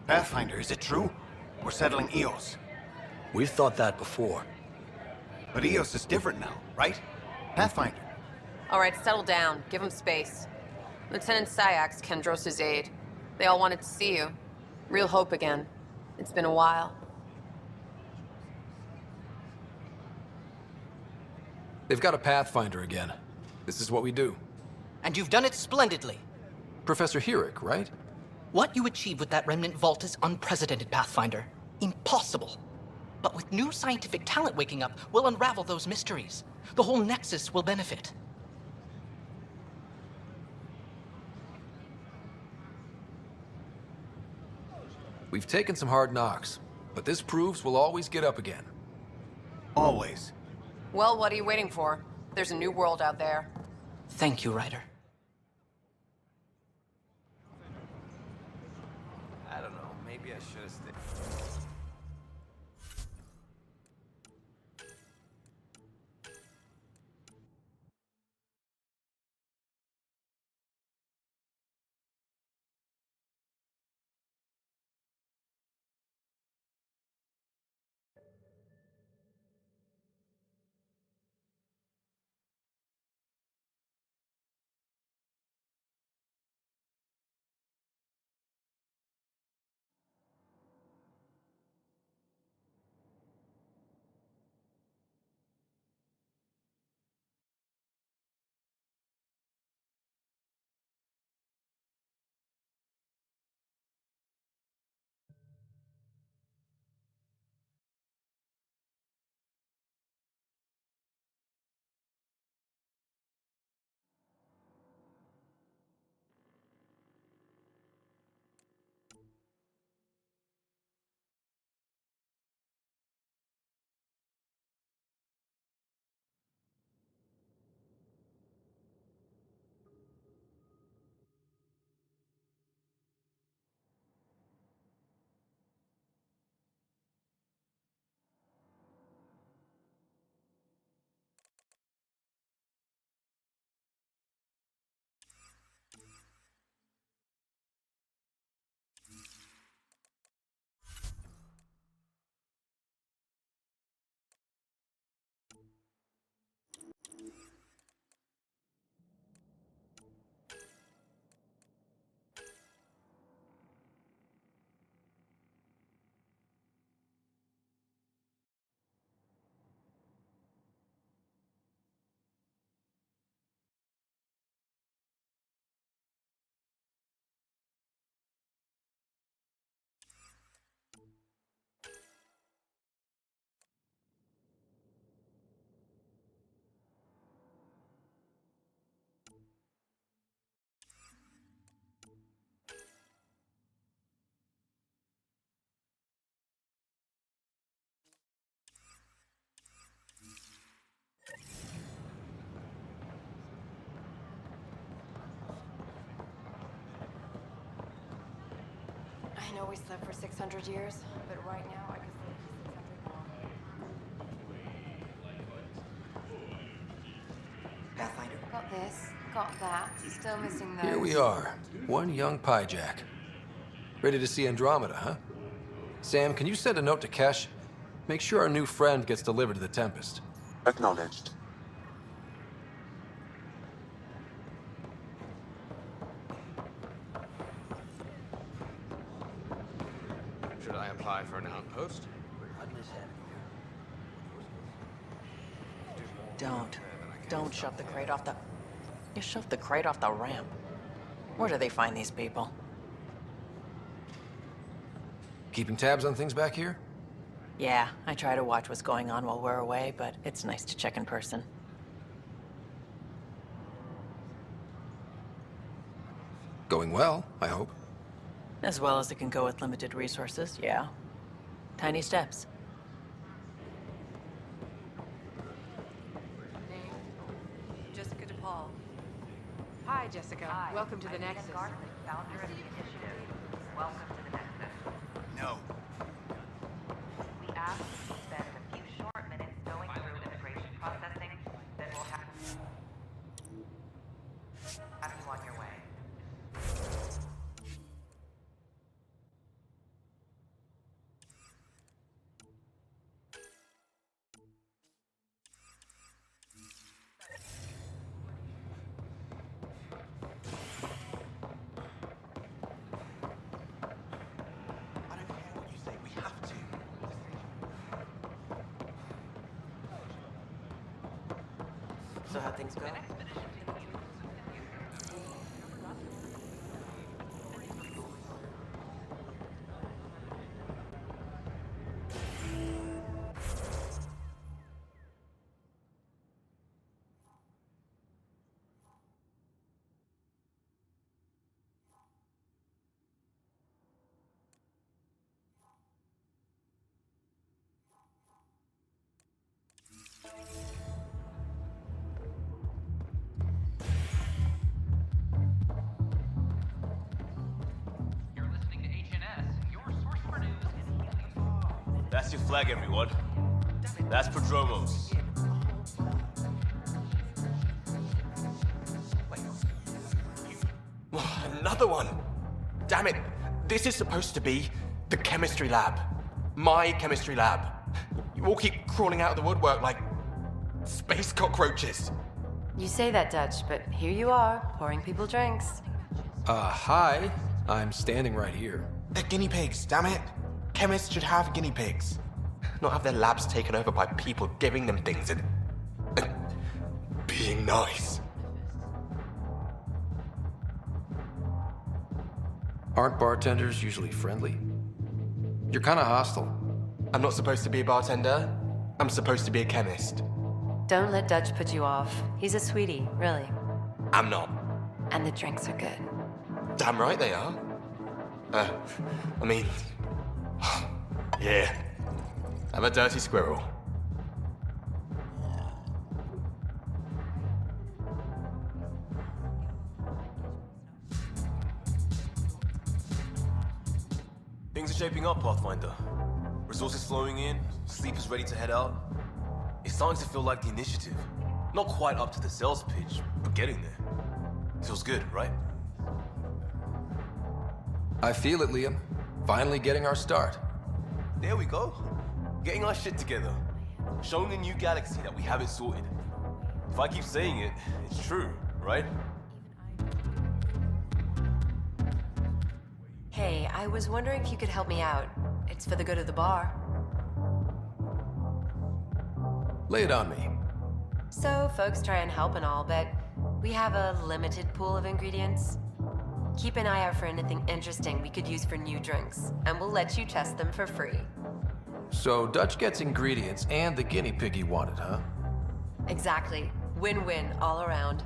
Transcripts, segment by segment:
Pathfinder, is it true? We're settling Eos. We've thought that before. But Eos is different now, right? Pathfinder. All right, settle down. Give him space. Lieutenant Syax, Kendros' aide. They all wanted to see you. Real hope again. It's been a while. They've got a Pathfinder again. This is what we do. And you've done it splendidly. Professor Herrick, right? What you achieved with that remnant vault is unprecedented, Pathfinder. Impossible. But with new scientific talent waking up, we'll unravel those mysteries. The whole Nexus will benefit. We've taken some hard knocks, but this proves we'll always get up again. Always. Well, what are you waiting for? There's a new world out there. Thank you, Ryder. I don't know, maybe I should have stayed. I know we slept for 600 years, but right now I could sleep for 600 more. Pathfinder. Got this, got that. Still missing those. Here we are, one young pyjack. Ready to see Andromeda, huh? Sam, can you send a note to Kesh? Make sure our new friend gets delivered to the Tempest. Acknowledged. Should I apply for an outpost? Don't shove the crate off the... You shoved the crate off the ramp. Where do they find these people? Keeping tabs on things back here? Yeah, I try to watch what's going on while we're away, but it's nice to check in person. Going well, I hope. As well as it can go with limited resources, yeah. Tiny steps. Jessica DePaul. Hi, Jessica. Hi, Welcome to the I'm Nexus. Ian Gartley, founder of the initiative. Welcome to the Nexus. No. We ask you to spend a few short minutes going through immigration processing, then we'll have you on your way. So how things go? That's your flag, everyone. That's Prodromos. Another one! Damn it! This is supposed to be the chemistry lab. My chemistry lab. You all keep crawling out of the woodwork like space cockroaches. You say that, Dutch, but here you are, pouring people drinks. Hi. I'm standing right here. They're guinea pigs, damn it. Chemists should have guinea pigs. Not have their labs taken over by people giving them things and being nice. Aren't bartenders usually friendly? You're kind of hostile. I'm not supposed to be a bartender. I'm supposed to be a chemist. Don't let Dutch put you off. He's a sweetie, really. I'm not. And the drinks are good. Damn right they are. I mean... yeah. I'm a dirty squirrel. Things are shaping up, Pathfinder. Resources flowing in, sleepers ready to head out. It's starting to feel like the initiative. Not quite up to the sales pitch, but getting there. Feels good, right? I feel it, Liam. Finally getting our start. There we go. Getting our shit together. Showing the new galaxy that we have it sorted. If I keep saying it, it's true, right? Hey, I was wondering if you could help me out. It's for the good of the bar. Lay it on me. So, folks try and help and all, but we have a limited pool of ingredients. Keep an eye out for anything interesting we could use for new drinks, and we'll let you test them for free. So Dutch gets ingredients and the guinea pig he wanted, huh? Exactly. Win-win all around.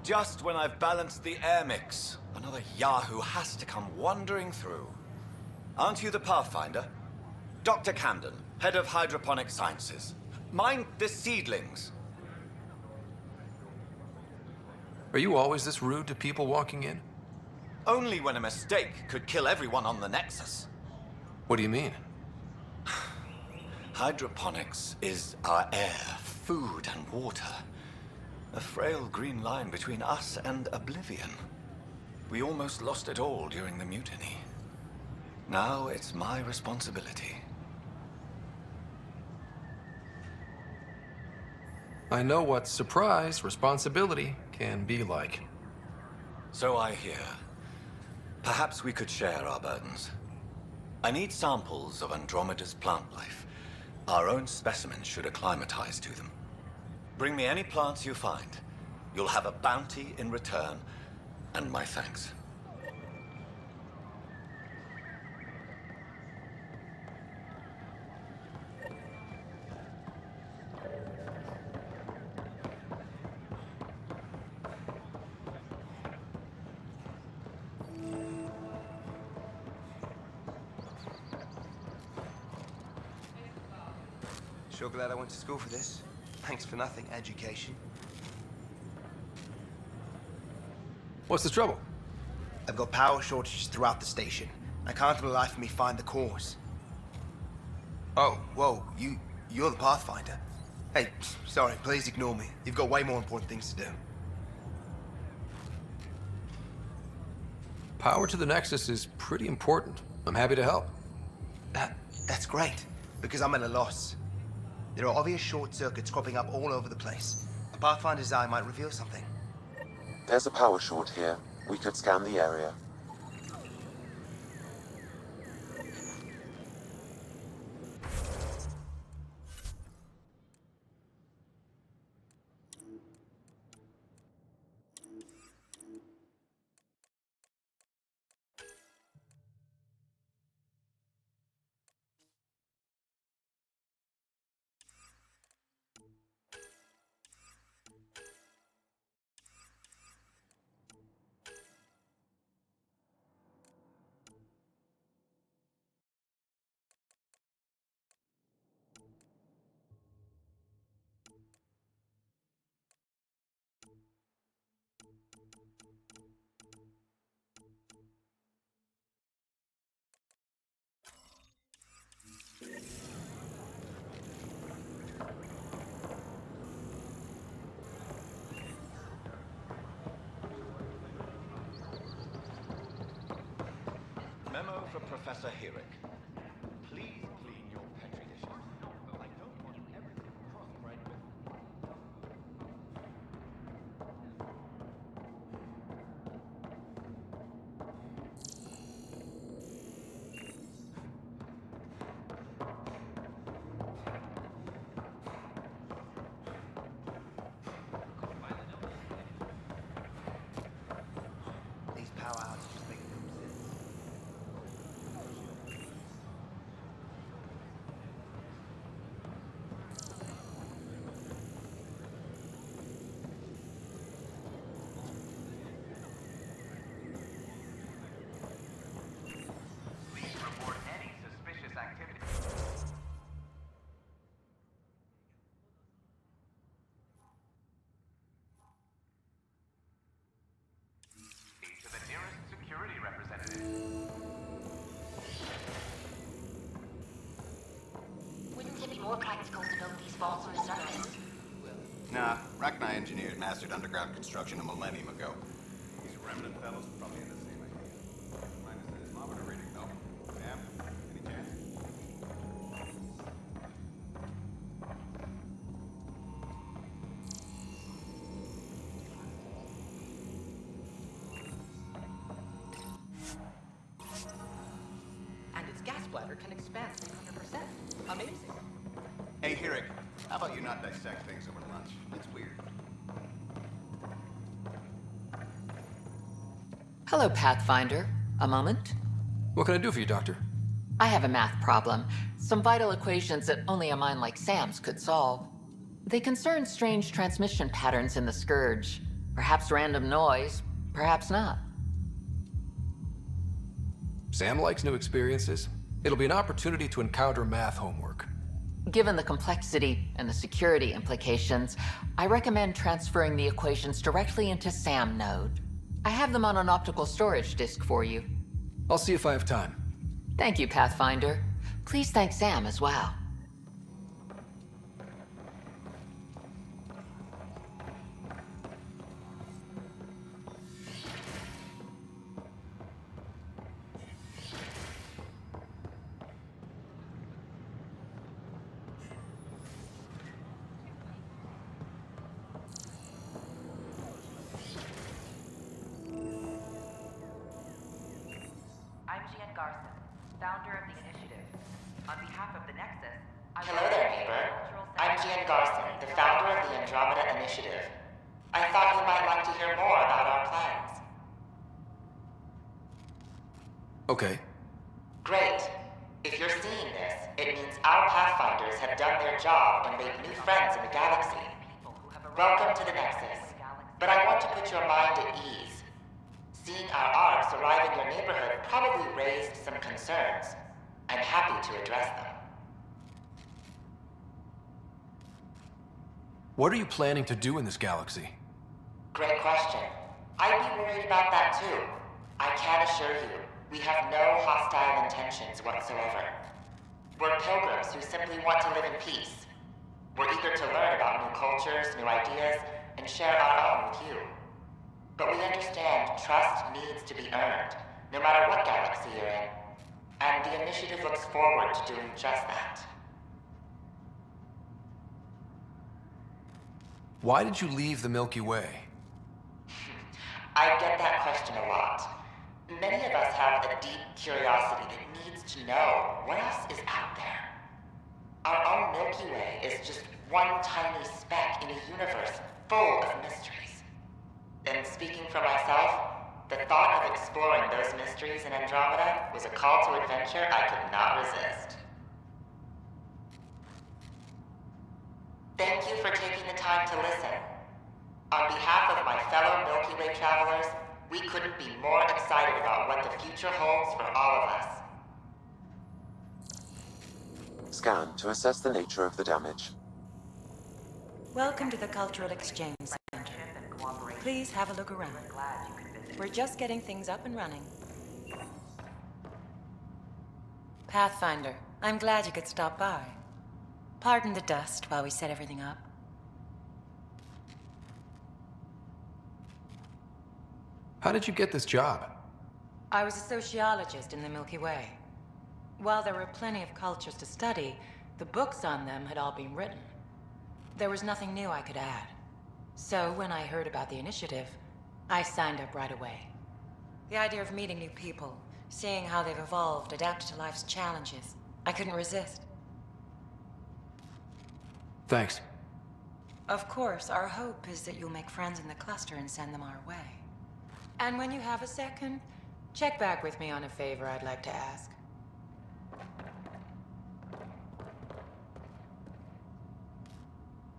Just when I've balanced the air mix, another Yahoo has to come wandering through. Aren't you the Pathfinder? Dr. Camden, head of hydroponic sciences. Mind the seedlings. Are you always this rude to people walking in? Only when a mistake could kill everyone on the Nexus. What do you mean? Hydroponics is our air, food, and water. A frail green line between us and oblivion. We almost lost it all during the mutiny. Now it's my responsibility. I know what surprise, responsibility can be like. So I hear. Perhaps we could share our burdens. I need samples of Andromeda's plant life. Our own specimens should acclimatize to them. Bring me any plants you find. You'll have a bounty in return, and my thanks. Sure glad I went to school for this. Thanks for nothing, education. What's the trouble? I've got power shortages throughout the station. I can't for the life of me find the cause. Oh, whoa, you're the Pathfinder. Hey, sorry, please ignore me. You've got way more important things to do. Power to the Nexus is pretty important. I'm happy to help. That's great, because I'm at a loss. There are obvious short circuits cropping up all over the place. A Pathfinder's eye might reveal something. There's a power short here. We could scan the area. Memo for Professor Herrick. Please clean your petri dishes. I don't want everything cross-bred with... These power outages make no sense. Please report any suspicious activity. To the nearest security representative. Wouldn't it be more practical to build these vaults on the surface? Nah, Rachni engineers mastered underground construction a millennium ago. These remnant fellows probably had the same idea. Minus the thermometer reading, though. Sam, any chance? And its gas bladder can expand 300%. Amazing. Hey, Herrick, how about you not dissect things over lunch? It's weird. Hello, Pathfinder. A moment? What can I do for you, Doctor? I have a math problem. Some vital equations that only a mind like Sam's could solve. They concern strange transmission patterns in the Scourge. Perhaps random noise, perhaps not. Sam likes new experiences. It'll be an opportunity to encounter math homework. Given the complexity and the security implications, I recommend transferring the equations directly into SAM node. I have them on an optical storage disk for you. I'll see if I have time. Thank you, Pathfinder. Please thank Sam as well. I'm Gian Garson, founder of the initiative. On behalf of the Nexus, I Hello there, neighbor. I'm Gian Garson, the founder of the Andromeda Initiative. I thought you might like to hear more about our plans. Okay. Great. If you're seeing this, it means our Pathfinders have done their job and made new friends in the galaxy. Welcome to the Nexus. But I want to put your mind at ease. Seeing our arcs arrive in your neighborhood probably raised some concerns. I'm happy to address them. What are you planning to do in this galaxy? Great question. I'd be worried about that too. I can assure you, we have no hostile intentions whatsoever. We're pilgrims who simply want to live in peace. We're eager to learn about new cultures, new ideas, and share our own with you. But we understand trust needs to be earned, no matter what galaxy you're in. And the initiative looks forward to doing just that. Why did you leave the Milky Way? I get that question a lot. Many of us have a deep curiosity that needs to know what else is out there. Our own Milky Way is just one tiny speck in a universe full of mysteries. And speaking for myself, the thought of exploring those mysteries in Andromeda was a call to adventure I could not resist. Thank you for taking the time to listen. On behalf of my fellow Milky Way travelers, we couldn't be more excited about what the future holds for all of us. Scan to assess the nature of the damage. Welcome to the Cultural Exchange Center. Please have a look around. We're just getting things up and running. Pathfinder, I'm glad you could stop by. Pardon the dust while we set everything up. How did you get this job? I was a sociologist in the Milky Way. While there were plenty of cultures to study, the books on them had all been written. There was nothing new I could add. So when I heard about the initiative, I signed up right away. The idea of meeting new people, seeing how they've evolved, adapted to life's challenges, I couldn't resist. Thanks. Of course, our hope is that you'll make friends in the cluster and send them our way. And when you have a second, check back with me on a favor I'd like to ask.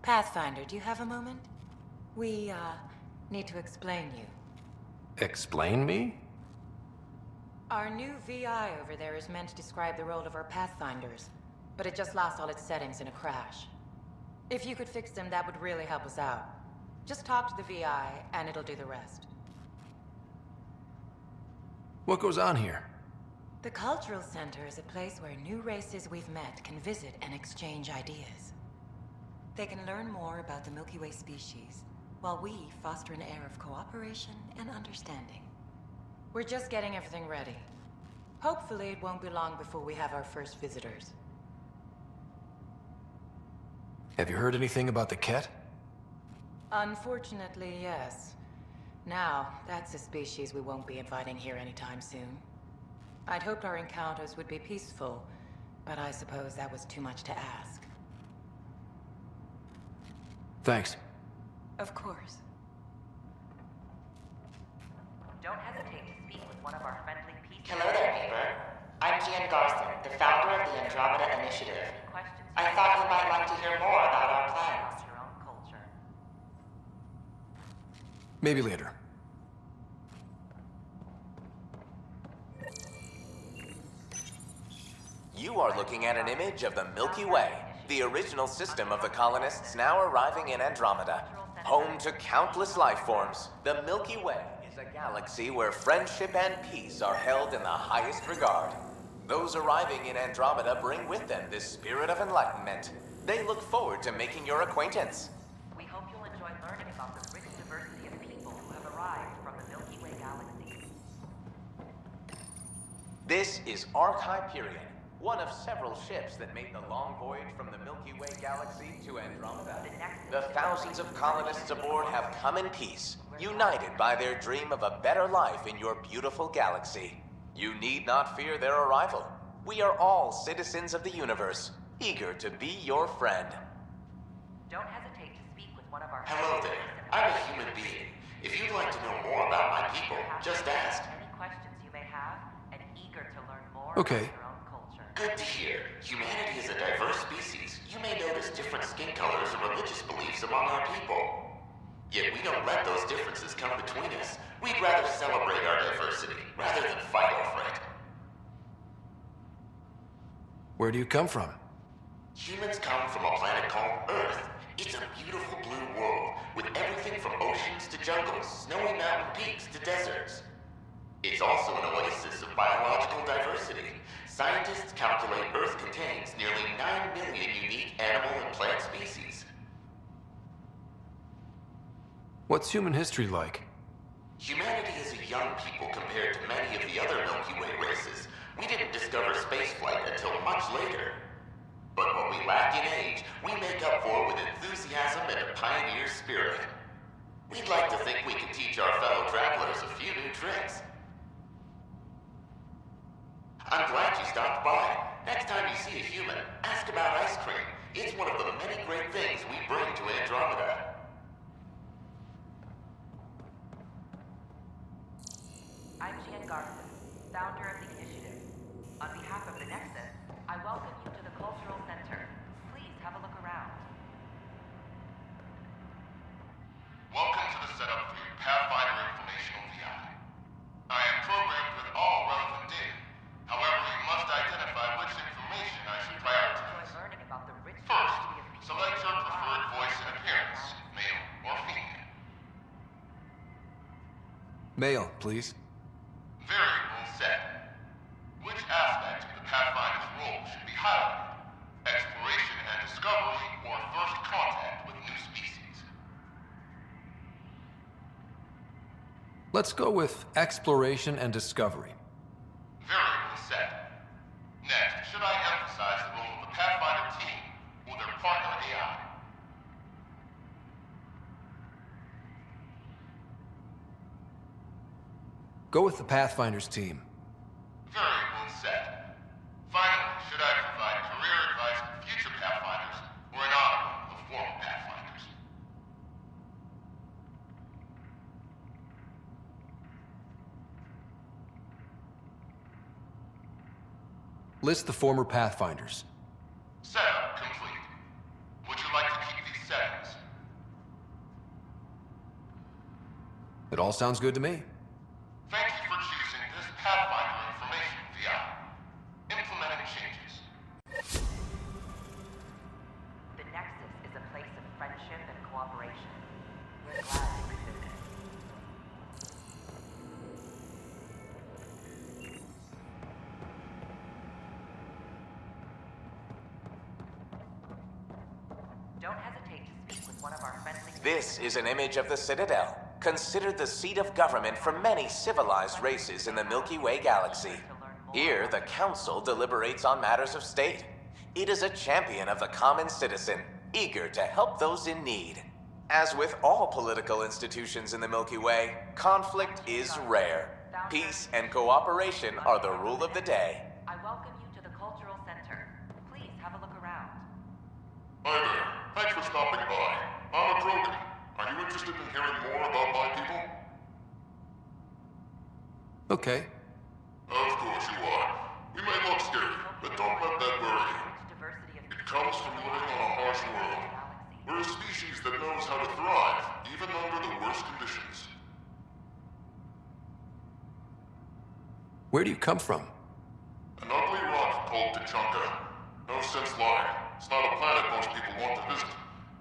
Pathfinder, do you have a moment? We, need to explain you. Explain me? Our new VI over there is meant to describe the role of our Pathfinders, but it just lost all its settings in a crash. If you could fix them, that would really help us out. Just talk to the VI, and it'll do the rest. What goes on here? The Cultural Center is a place where new races we've met can visit and exchange ideas. They can learn more about the Milky Way species, while we foster an air of cooperation and understanding. We're just getting everything ready. Hopefully it won't be long before we have our first visitors. Have you heard anything about the Ket? Unfortunately, yes. Now, that's a species we won't be inviting here anytime soon. I'd hoped our encounters would be peaceful, but I suppose that was too much to ask. Thanks. Of course. Don't hesitate to speak with one of our friendly peace. Hello there, neighbor. I'm Gian Garson, the founder of the Andromeda Initiative. I thought you might like to hear more about our plans. Your own culture. Maybe later. You are looking at an image of the Milky Way, the original system of the colonists now arriving in Andromeda. Home to countless life forms, the Milky Way is a galaxy where friendship and peace are held in the highest regard. Those arriving in Andromeda bring with them this spirit of enlightenment. They look forward to making your acquaintance. We hope you'll enjoy learning about the rich diversity of people who have arrived from the Milky Way galaxy. This is Arc Hyperion, one of several ships that made the long voyage from the Milky Way galaxy to Andromeda. The thousands of colonists aboard have come in peace, united by their dream of a better life in your beautiful galaxy. You need not fear their arrival. We are all citizens of the universe, eager to be your friend. Don't hesitate to speak with one of our... Hello there. I'm a human being. If you'd like to know more about my people, just ask. Any questions you may have, and eager to learn more Okay. about your own culture. Good to hear. Humanity is a diverse species. You may notice different skin colors or religious beliefs among our people. Yet we don't let those differences come between us. We'd rather celebrate our diversity, rather than fight over it. Where do you come from? Humans come from a planet called Earth. It's a beautiful blue world, with everything from oceans to jungles, snowy mountain peaks to deserts. It's also an oasis of biological diversity. Scientists calculate Earth contains nearly 9 million unique animal and plant species. What's human history like? Humanity is a young people compared to many of the other Milky Way races. We didn't discover spaceflight until much later. But what we lack in age, we make up for with enthusiasm and a pioneer spirit. We'd like to think we can teach our fellow travelers a few new tricks. I'm glad you stopped by. Next time you see a human, ask about ice cream. It's one of the many great things we bring to Andromeda. I'm Jan Garson, founder of the initiative. On behalf of the Nexus, I welcome you to the Cultural Center. Please have a look around. Welcome to the setup for your Pathfinder Informational VI. I am programmed with all relevant data. However, you must identify which information I should prioritize. First, select your preferred voice and appearance, male or female. Male, please. Variable set. Which aspect of the Pathfinder's role should be highlighted? Exploration and discovery, or first contact with new species? Let's go with exploration and discovery. Variable set. Next, should I emphasize the role of the Pathfinder team or their partner AI? Go with the Pathfinder's team. Variable set. Finally, should I provide career advice for future Pathfinders or an honor of former Pathfinders? List the former Pathfinders. Setup complete. Would you like to keep these settings? It all sounds good to me. Thank you for choosing this Pathfinder Information VI. Implementing changes. The Nexus is a place of friendship and cooperation. We're glad you could visit. Don't hesitate to speak with one of our friendly... This is an image of the Citadel, considered the seat of government for many civilized races in the Milky Way galaxy. Here, the Council deliberates on matters of state. It is a champion of the common citizen, eager to help those in need. As with all political institutions in the Milky Way, conflict is rare. Peace and cooperation are the rule of the day. I welcome you to the Cultural Center. Please have a look around. Hi there. Thanks for stopping by. I'm a Krogan. Are you interested in hearing more about my people? Okay. Of course you are. We may look scary, but don't let that worry you. It comes from living on a harsh world. We're a species that knows how to thrive, even under the worst conditions. Where do you come from? An ugly rock called Tachanka. No sense lying. It's not a planet most people want to visit.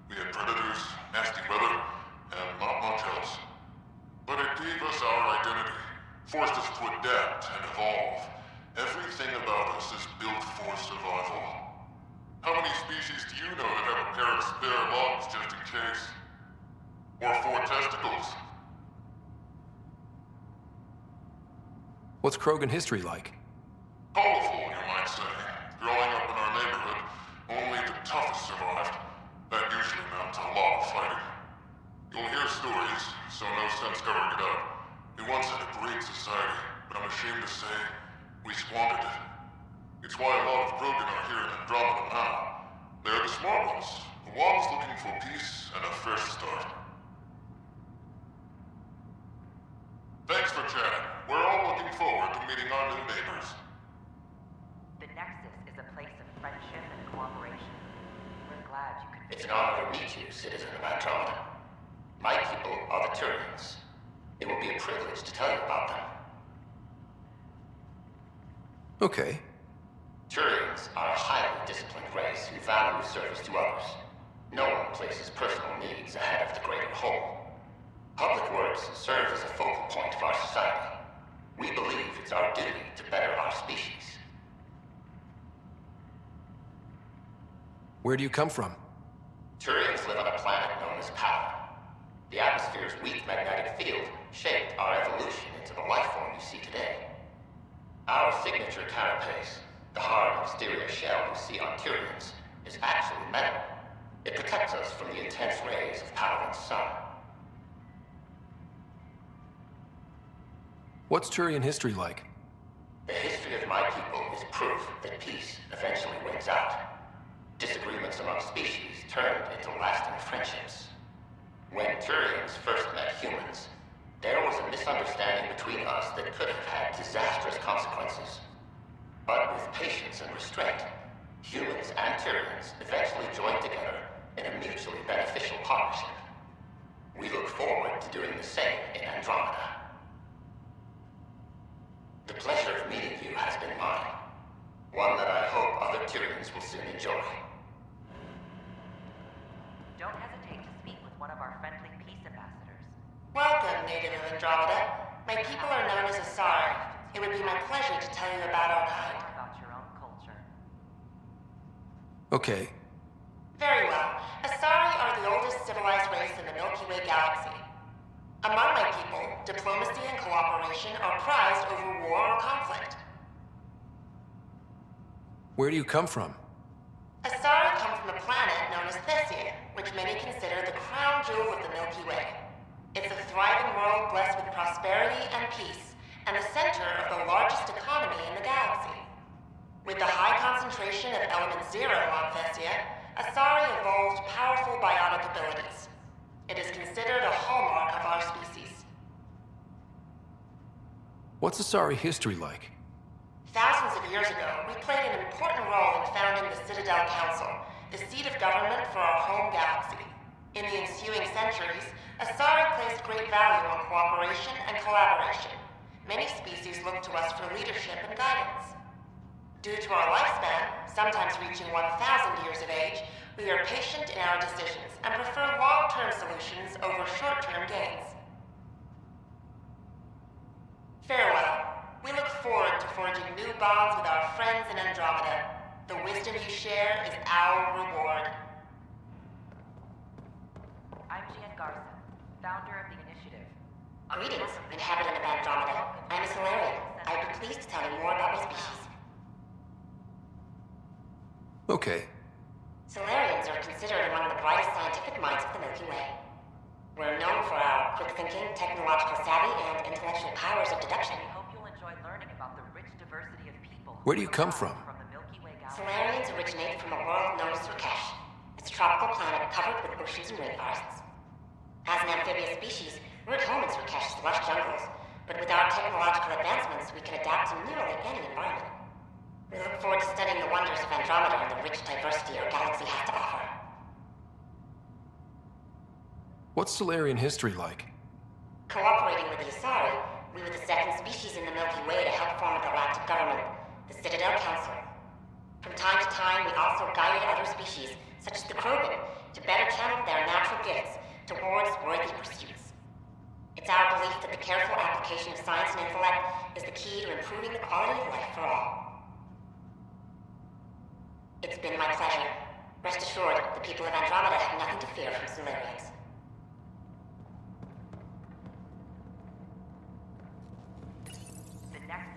We had predators, nasty weather, and not much else. But it gave us our identity, forced us to adapt and evolve. Everything about us is built for survival. How many species do you know that have a pair of spare lungs just in case? Or 4 testicles? What's Krogan history like? Colorful, you might say. Growing up in our neighborhood, only the toughest survived. That usually meant a lot of fighting. You'll hear stories, so no sense covering it up. We once had a great society, but I'm ashamed to say, we squandered it. It's why a lot of Krogan are here in Andromeda now. They're the smart ones, the ones looking for peace and a fresh start. Thanks for chatting. We're all looking forward to meeting our new neighbors. The Nexus is a place of friendship and cooperation. We're glad you could... It's an honor to meet you, citizen of Andromeda. My people are the Turians. It will be a privilege to tell you about them. Okay. Turians are a highly disciplined race who value service to others. No one places personal needs ahead of the greater whole. Public works serve as a focal point of our society. We believe it's our duty to better our species. Where do you come from? Turians live on a planet known as Power. The atmosphere's weak magnetic field shaped our signature carapace, the hard exterior shell you see on Tyrians, is actually metal. It protects us from the intense rays of Paladin's sun. What's Turian history like? The history of my people is proof that peace eventually wins out. Disagreements among species turned into lasting friendships. When Turians first met humans, there was a misunderstanding between us that could have had disastrous consequences. But with patience and restraint, humans and Turians eventually joined together in a mutually beneficial partnership. We look forward to doing the same in Andromeda. The pleasure of meeting you has been mine. One that I hope other Turians will soon enjoy. Don't hesitate to speak with one of our friendly peace ambassadors. Welcome, native of Andromeda. My people are known as Asari. It would be my pleasure to tell you about our kind. About your own culture. Okay. Very well. Asari are the oldest civilized race in the Milky Way galaxy. Among my people, diplomacy and cooperation are prized over war or conflict. Where do you come from? Asari come from a planet known as Thesia, which many consider the crown jewel of the Milky Way. It's a thriving world blessed with prosperity and peace, and the center of the largest economy in the galaxy. With the high concentration of element zero on Thesia, Asari evolved powerful biotic abilities. It is considered a hallmark of our species. What's Asari history like? Thousands of years ago, we played an important role in founding the Citadel Council, the seat of government for our home galaxy. In the ensuing centuries, Asari placed great value on cooperation and collaboration. Many species look to us for leadership and guidance. Due to our lifespan, sometimes reaching 1,000 years of age, we are patient in our decisions and prefer long-term solutions over short-term gains. Farewell. We look forward to forging new bonds with our friends in Andromeda. The wisdom you share is our reward. I'm Garson, founder of the initiative. Greetings, inhabitant of Andromeda. I'm a Solarian. I'd be pleased to tell you more about my species. Okay. Solarians are considered among the brightest scientific minds of the Milky Way. We're known for our quick thinking, technological savvy, and intellectual powers of deduction. We hope you'll enjoy learning about the rich diversity of people. Where do you come from? The Milky Way galaxy. Solarians originate from a world known as Rakesh. It's a tropical planet covered with oceans and rainforests. As an amphibious species, we're at home in Rakesh's lush jungles, but with our technological advancements, we can adapt to nearly any environment. We look forward to studying the wonders of Andromeda and the rich diversity our galaxy has to offer. What's Solarian history like? Cooperating with the Asari, we were the second species in the Milky Way to help form a galactic government, the Citadel Council. From time to time, we also guided other species, such as the Krogan, to better channel their natural gifts towards worthy pursuits. It's our belief that the careful application of science and intellect is the key to improving the quality of life for all. It's been my pleasure. Rest assured, the people of Andromeda have nothing to fear from Solarians.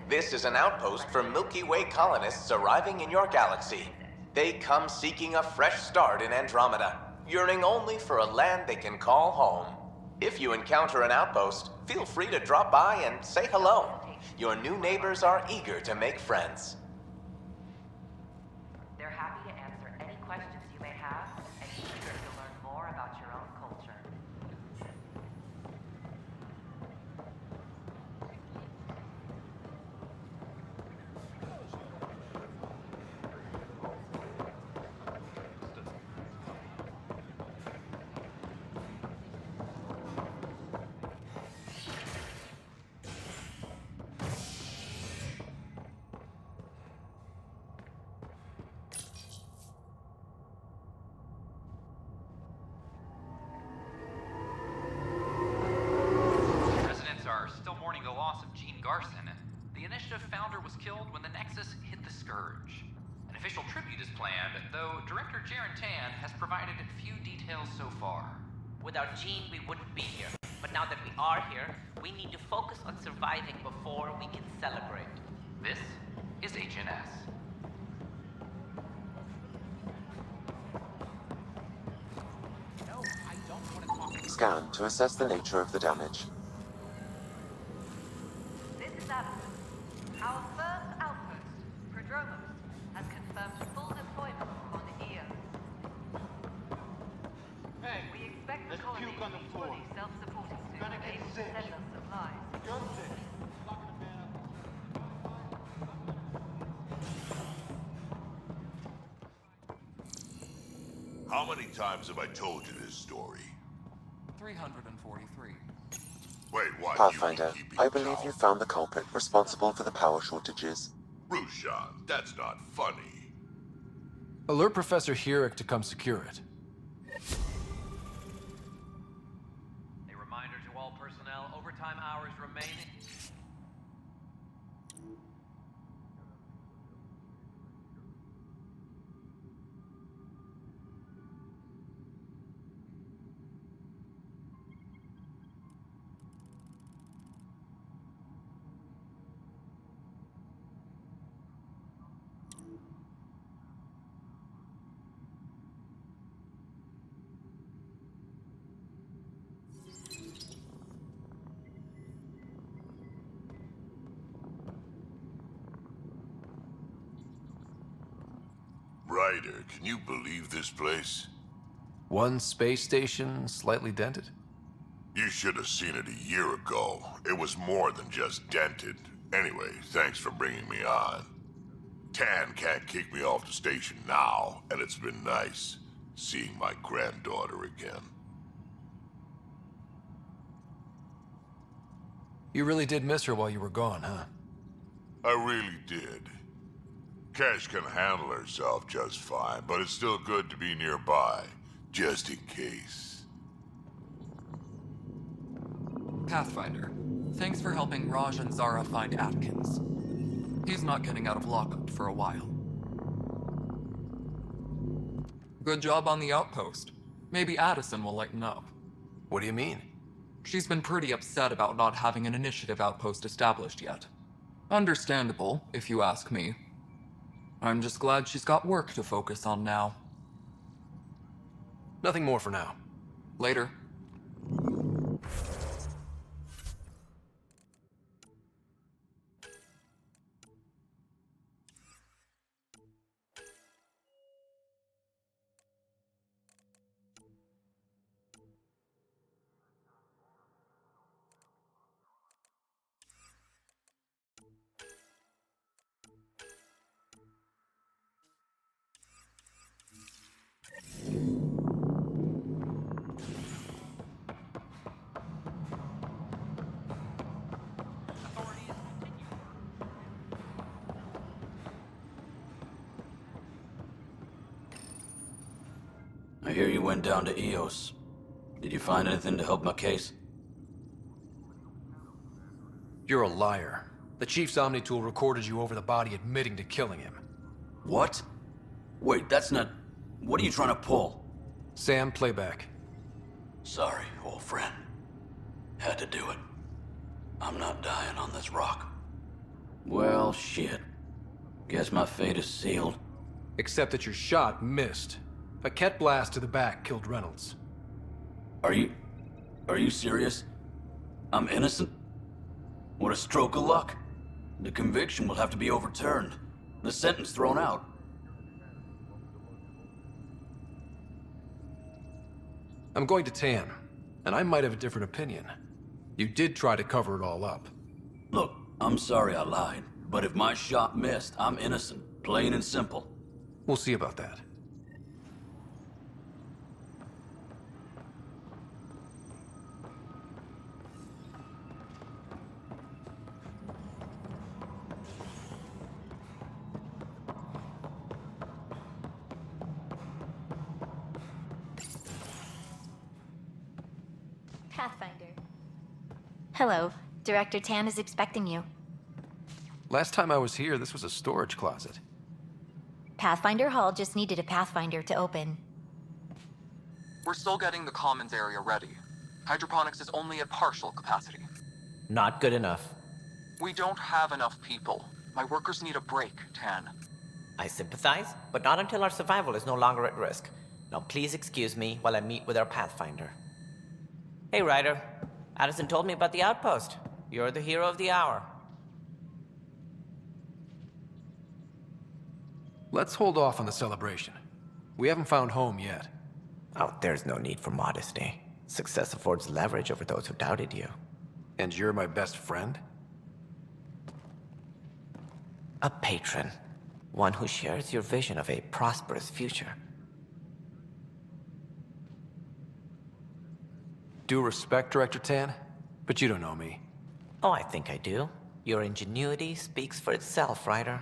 This is an outpost for Milky Way colonists arriving in your galaxy. They come seeking a fresh start in Andromeda, yearning only for a land they can call home. If you encounter an outpost, feel free to drop by and say hello. Your new neighbors are eager to make friends. They're happy to answer any questions you may have and eager to learn more about your own culture. The initiative founder was killed when the Nexus hit the Scourge. An official tribute is planned, though Director Jaren Tan has provided few details so far. Without Jean, we wouldn't be here. But now that we are here, we need to focus on surviving before we can celebrate. This scan to assess the nature of the damage. This is Addison. Our first outpost, Prodromos, has confirmed full deployment on the EO. Hey, We expect the there's colony puke on the to be floor. fully self-supporting soon, Gonna get able to sick. send us supplies. How many times have I told you this story? 343. Wait, what? Pathfinder, I believe you found the culprit responsible for the power shortages. Rushan, that's not funny. Alert Professor Hurek to come secure it. A reminder to all personnel, overtime hours remaining. Ryder, can you believe this place? One space station, slightly dented? You should have seen it a year ago. It was more than just dented. Anyway, thanks for bringing me on. Tan can't kick me off the station now, and it's been nice seeing my granddaughter again. You really did miss her while you were gone, huh? I really did. Cash can handle herself just fine, but it's still good to be nearby, just in case. Pathfinder, thanks for helping Raj and Zara find Atkins. He's not getting out of lockup for a while. Good job on the outpost. Maybe Addison will lighten up. What do you mean? She's been pretty upset about not having an initiative outpost established yet. Understandable, if you ask me. I'm just glad she's got work to focus on now. Nothing more for now. Later. I hear you went down to Eos. Did you find anything to help my case? You're a liar. The Chief's Omni-tool recorded you over the body admitting to killing him. What? Wait, that's not... What are you trying to pull? Sam, playback. Sorry, old friend. Had to do it. I'm not dying on this rock. Well, shit. Guess my fate is sealed. Except that your shot missed. A Ket blast to the back killed Reynolds. Are you serious? I'm innocent? What a stroke of luck. The conviction will have to be overturned. The sentence thrown out. I'm going to Tan, and I might have a different opinion. You did try to cover it all up. Look, I'm sorry I lied, but if my shot missed, I'm innocent. Plain and simple. We'll see about that. Pathfinder. Hello. Director Tan is expecting you. Last time I was here, this was a storage closet. Pathfinder Hall just needed a Pathfinder to open. We're still getting the commons area ready. Hydroponics is only at partial capacity. Not good enough. We don't have enough people. My workers need a break, Tan. I sympathize, but not until our survival is no longer at risk. Now please excuse me while I meet with our Pathfinder. Hey, Ryder. Addison told me about the outpost. You're the hero of the hour. Let's hold off on the celebration. We haven't found home yet. Oh, there's no need for modesty. Success affords leverage over those who doubted you. And you're my best friend? A patron. One who shares your vision of a prosperous future. Due respect, Director Tan, but you don't know me. Oh, I think I do. Your ingenuity speaks for itself, Ryder.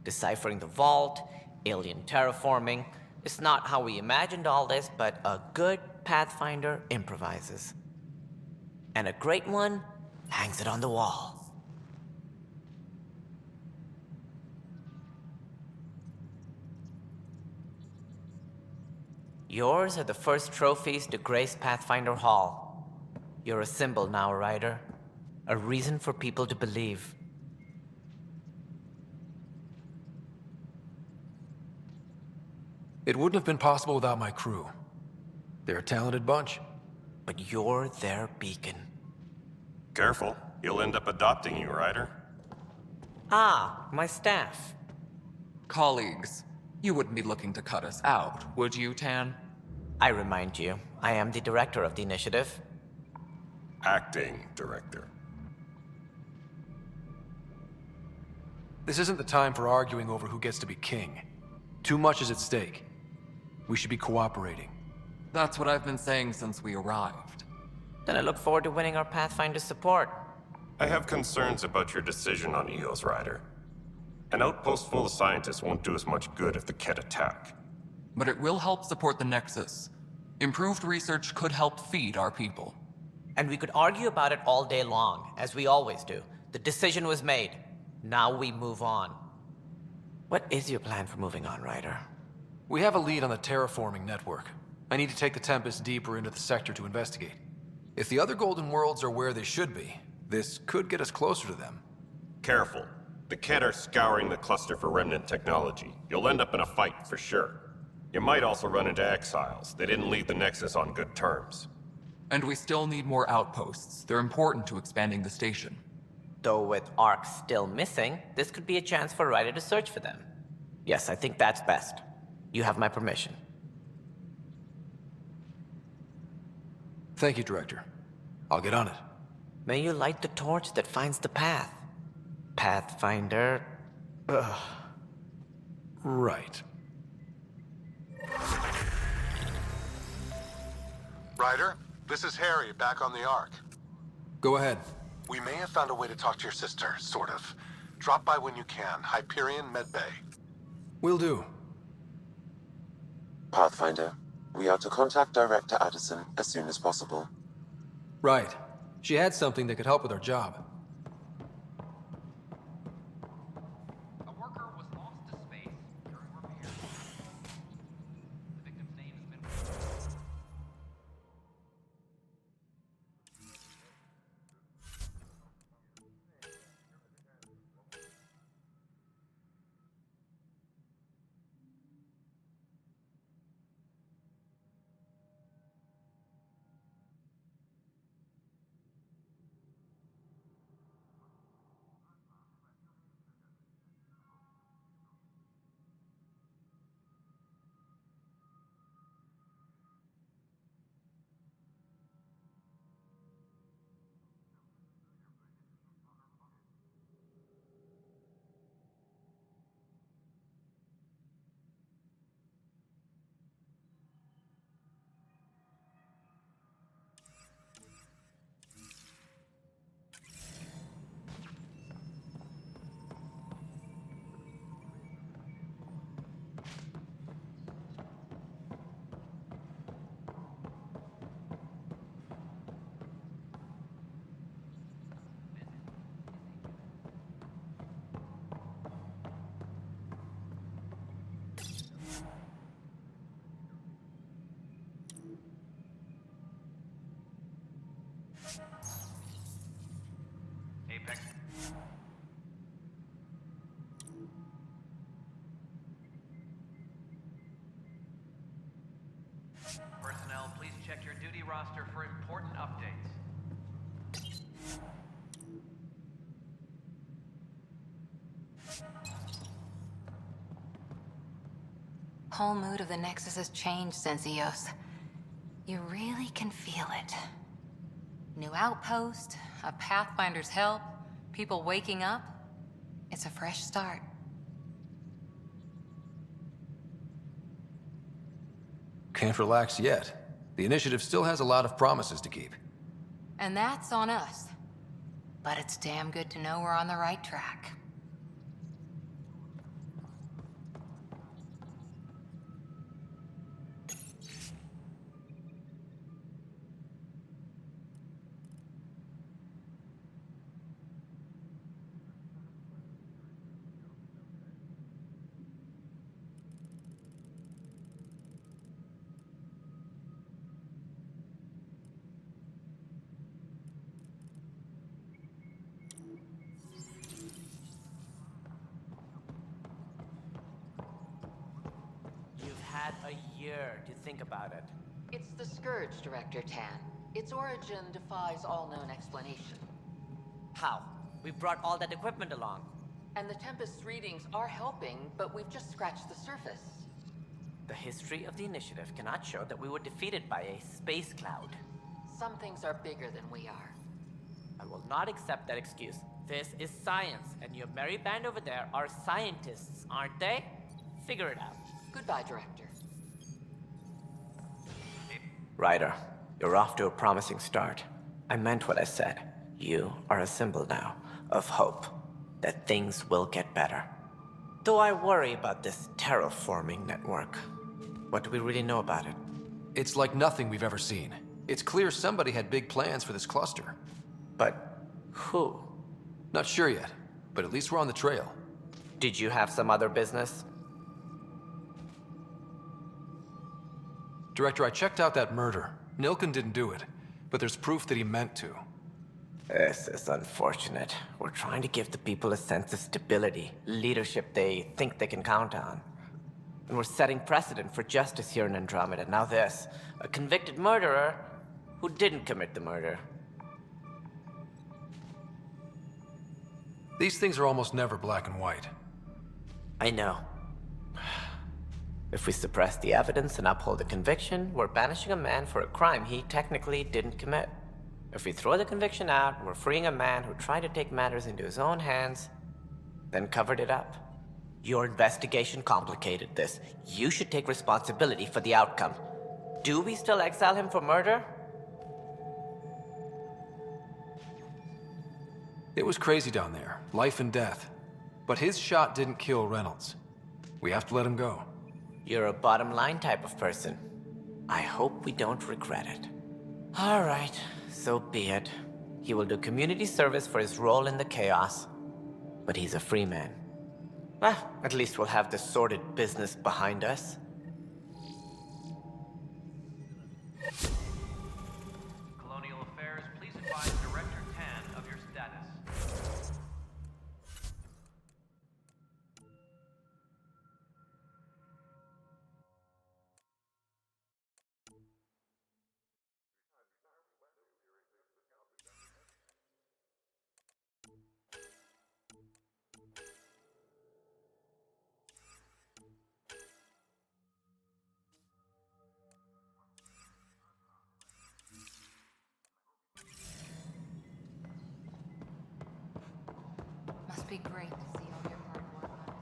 Deciphering the vault, alien terraforming. It's not how we imagined all this, but a good Pathfinder improvises. And a great one hangs it on the wall. Yours are the first trophies to grace Pathfinder Hall. You're a symbol now, Ryder. A reason for people to believe. It wouldn't have been possible without my crew. They're a talented bunch. But you're their beacon. Careful. He'll end up adopting you, Ryder. Ah, my staff. Colleagues, you wouldn't be looking to cut us out, would you, Tan? I remind you, I am the director of the initiative. Acting director. This isn't the time for arguing over who gets to be king. Too much is at stake. We should be cooperating. That's what I've been saying since we arrived. Then I look forward to winning our Pathfinder's support. I have concerns about your decision on Eos, Ryder. An outpost full of scientists won't do us much good if the Ket attack. But it will help support the Nexus. Improved research could help feed our people. And we could argue about it all day long, as we always do. The decision was made. Now we move on. What is your plan for moving on, Ryder? We have a lead on the terraforming network. I need to take the Tempest deeper into the sector to investigate. If the other Golden Worlds are where they should be, this could get us closer to them. Careful. The Ket are scouring the cluster for remnant technology. You'll end up in a fight, for sure. You might also run into exiles. They didn't leave the Nexus on good terms. And we still need more outposts. They're important to expanding the station. Though with Ark still missing, this could be a chance for Ryder to search for them. Yes, I think that's best. You have my permission. Thank you, Director. I'll get on it. May you light the torch that finds the path. Pathfinder... Ugh. Right. Ryder, this is Harry, back on the Ark. Go ahead. We may have found a way to talk to your sister, sort of. Drop by when you can. Hyperion Medbay. Will do. Pathfinder, we are to contact Director Addison as soon as possible. Right. She had something that could help with our job. A worker was lost to space during repairs. The victim's name has been... Apex. Personnel, please check your duty roster for important updates. Whole mood of the Nexus has changed since EOS. You really can feel it. New outpost, a Pathfinder's help, people waking up. It's a fresh start. Can't relax yet. The initiative still has a lot of promises to keep. And that's on us. But it's damn good to know we're on the right track. Had a year to think about it. It's the Scourge, Director Tan. Its origin defies all known explanation. How? We brought all that equipment along. And the Tempest's readings are helping, but we've just scratched the surface. The history of the initiative cannot show that we were defeated by a space cloud. Some things are bigger than we are. I will not accept that excuse. This is science, and your merry band over there are scientists, aren't they? Figure it out. Goodbye, Director. Ryder, you're off to a promising start. I meant what I said. You are a symbol now of hope that things will get better. Though I worry about this terraforming network. What do we really know about it? It's like nothing we've ever seen. It's clear somebody had big plans for this cluster. But who? Not sure yet, but at least we're on the trail. Did you have some other business? Director, I checked out that murder. Nilken didn't do it, but there's proof that he meant to. This is unfortunate. We're trying to give the people a sense of stability, leadership they think they can count on. And we're setting precedent for justice here in Andromeda. Now this, a convicted murderer who didn't commit the murder. These things are almost never black and white. I know. If we suppress the evidence and uphold the conviction, we're banishing a man for a crime he technically didn't commit. If we throw the conviction out, we're freeing a man who tried to take matters into his own hands, then covered it up. Your investigation complicated this. You should take responsibility for the outcome. Do we still exile him for murder? It was crazy down there, life and death. But his shot didn't kill Reynolds. We have to let him go. You're a bottom line type of person. I hope we don't regret it. All right, so be it. He will do community service for his role in the chaos. But he's a free man. Well, at least we'll have the sordid business behind us. Colonial Affairs, please advise Director Tan of your status. Must be great to see all your hard work on it.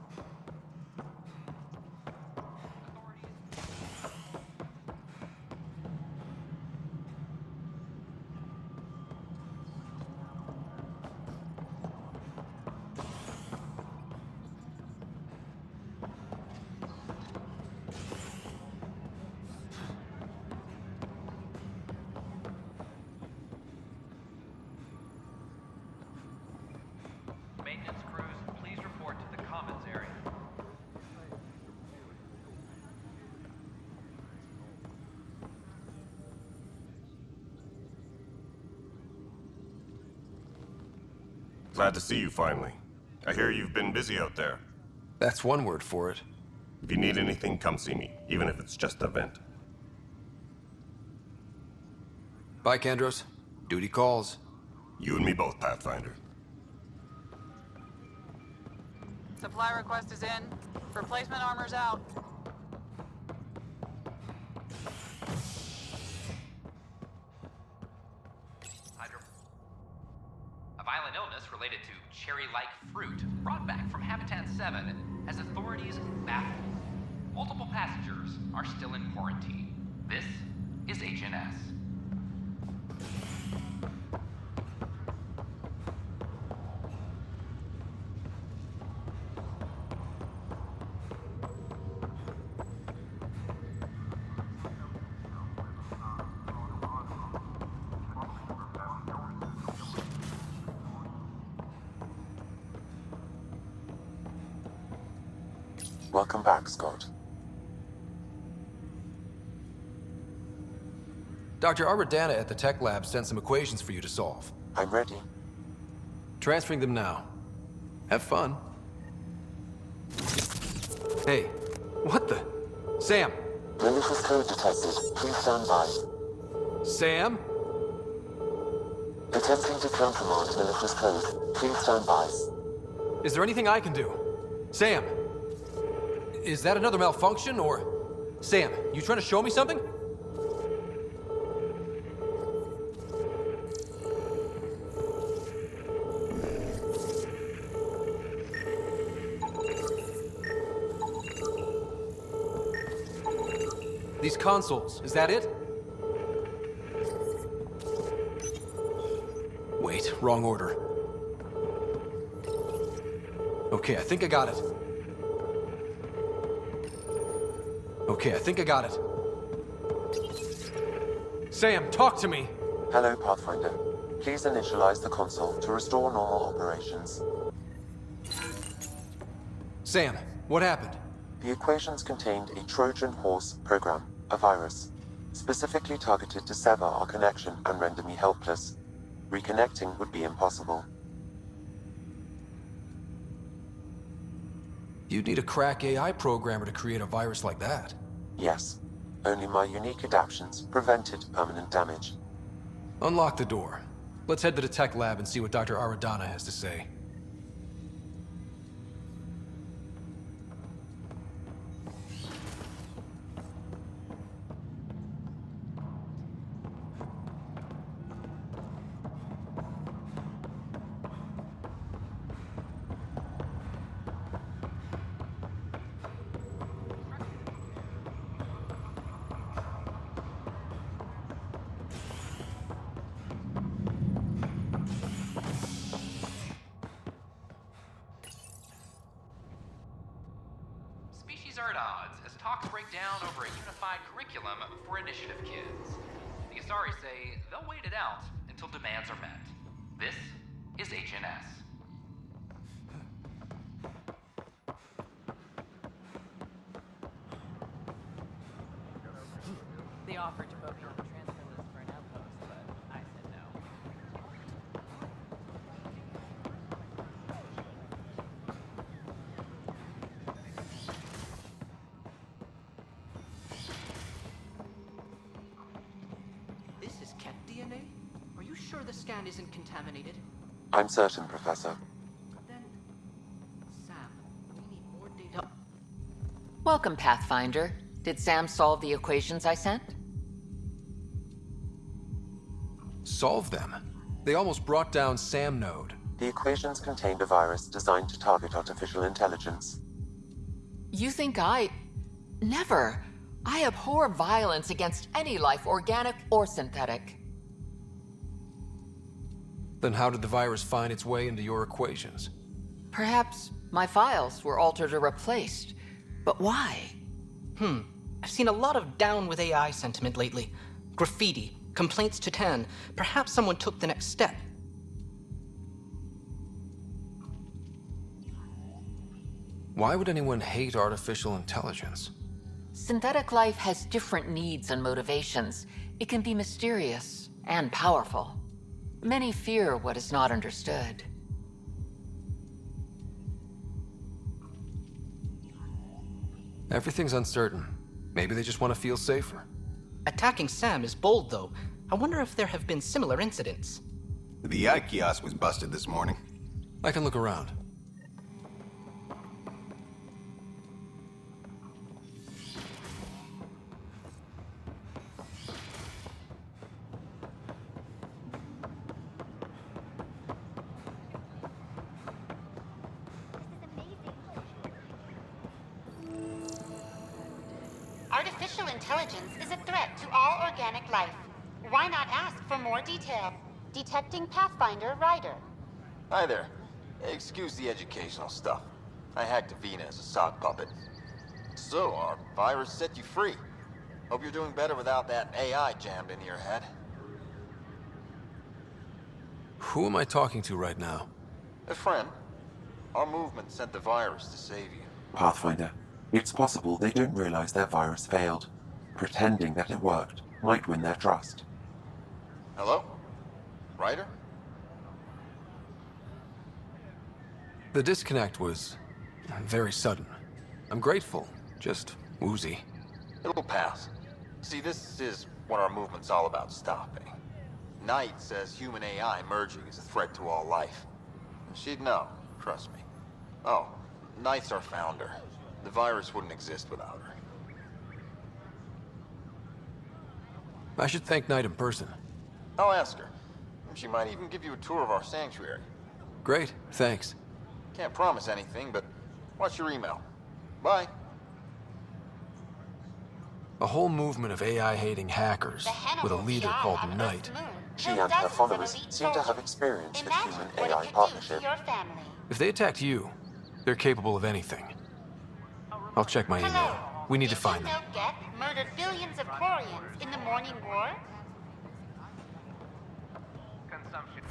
Maintenance crews, please report to the commons area. Glad to see you finally. I hear you've been busy out there. That's one word for it. If you need anything, come see me, even if it's just a vent. Bye, Kandros. Duty calls. You and me both, Pathfinder. Supply request is in. Replacement armor's out. A violent illness related to cherry-like fruit brought back from Habitat 7 has authorities baffled. Multiple passengers are still in quarantine. This is HNS. Welcome back, Scott. Dr. Aradana at the tech lab sent some equations for you to solve. I'm ready. Transferring them now. Have fun. Hey, what the? Sam! Malicious code detected. Please stand by. Sam? Attempting to countermand malicious code. Please stand by. Is there anything I can do? Sam! Is that another malfunction, or... Sam, you trying to show me something? These consoles, is that it? Wait, wrong order. Okay, I think I got it. Okay, I think I got it. Sam, talk to me! Hello, Pathfinder. Please initialize the console to restore normal operations. Sam, what happened? The equations contained a Trojan horse program, a virus, specifically targeted to sever our connection and render me helpless. Reconnecting would be impossible. You'd need a crack AI programmer to create a virus like that. Yes. Only my unique adaptions prevented permanent damage. Unlock the door. Let's head to the tech lab and see what Dr. Aradana has to say. Are at odds as talks break down over a unified curriculum for initiative kids. The Asari say they'll wait it out until demands are met. This is HNS. They offered to vote me on the transfer list for an outpost, but I said no. This is cat DNA? Are you sure the scan isn't contaminated? I'm certain, Professor. Then, Sam, we need more data. Welcome, Pathfinder. Did Sam solve the equations I sent? Solve them? They almost brought down Sam Node. The equations contained a virus designed to target artificial intelligence. You think Never. I abhor violence against any life, organic or synthetic. Then how did the virus find its way into your equations? Perhaps my files were altered or replaced. But why? I've seen a lot of down with AI sentiment lately. Graffiti, complaints to 10. Perhaps someone took the next step. Why would anyone hate artificial intelligence? Synthetic life has different needs and motivations. It can be mysterious and powerful. Many fear what is not understood. Everything's uncertain. Maybe they just want to feel safer. Attacking Sam is bold, though. I wonder if there have been similar incidents. The eye kiosk was busted this morning. I can look around. Artificial intelligence is a threat to all organic life. Why not ask for more detail? Detecting Pathfinder Rider. Hi there. Excuse the educational stuff. I hacked Avina as a sock puppet. So, our virus set you free. Hope you're doing better without that AI jammed into your head. Who am I talking to right now? A friend. Our movement sent the virus to save you. Pathfinder, it's possible they don't realize their virus failed. Pretending that it worked might win their trust. Hello? Ryder? The disconnect was very sudden. I'm grateful, just woozy. It'll pass. See, this is what our movement's all about stopping. Knight says human AI merging is a threat to all life. She'd know, trust me. Oh, Knight's our founder. The virus wouldn't exist without her. I should thank Knight in person. I'll ask her. She might even give you a tour of our sanctuary. Great, thanks. Can't promise anything, but watch your email. Bye. A whole movement of AI-hating hackers with a leader called Knight. She and her followers seem to have experience with human-AI partnership. If they attacked you, they're capable of anything. I'll check my email. We need to find them. Geth murdered billions of Quarians in the Morning War. Consumption.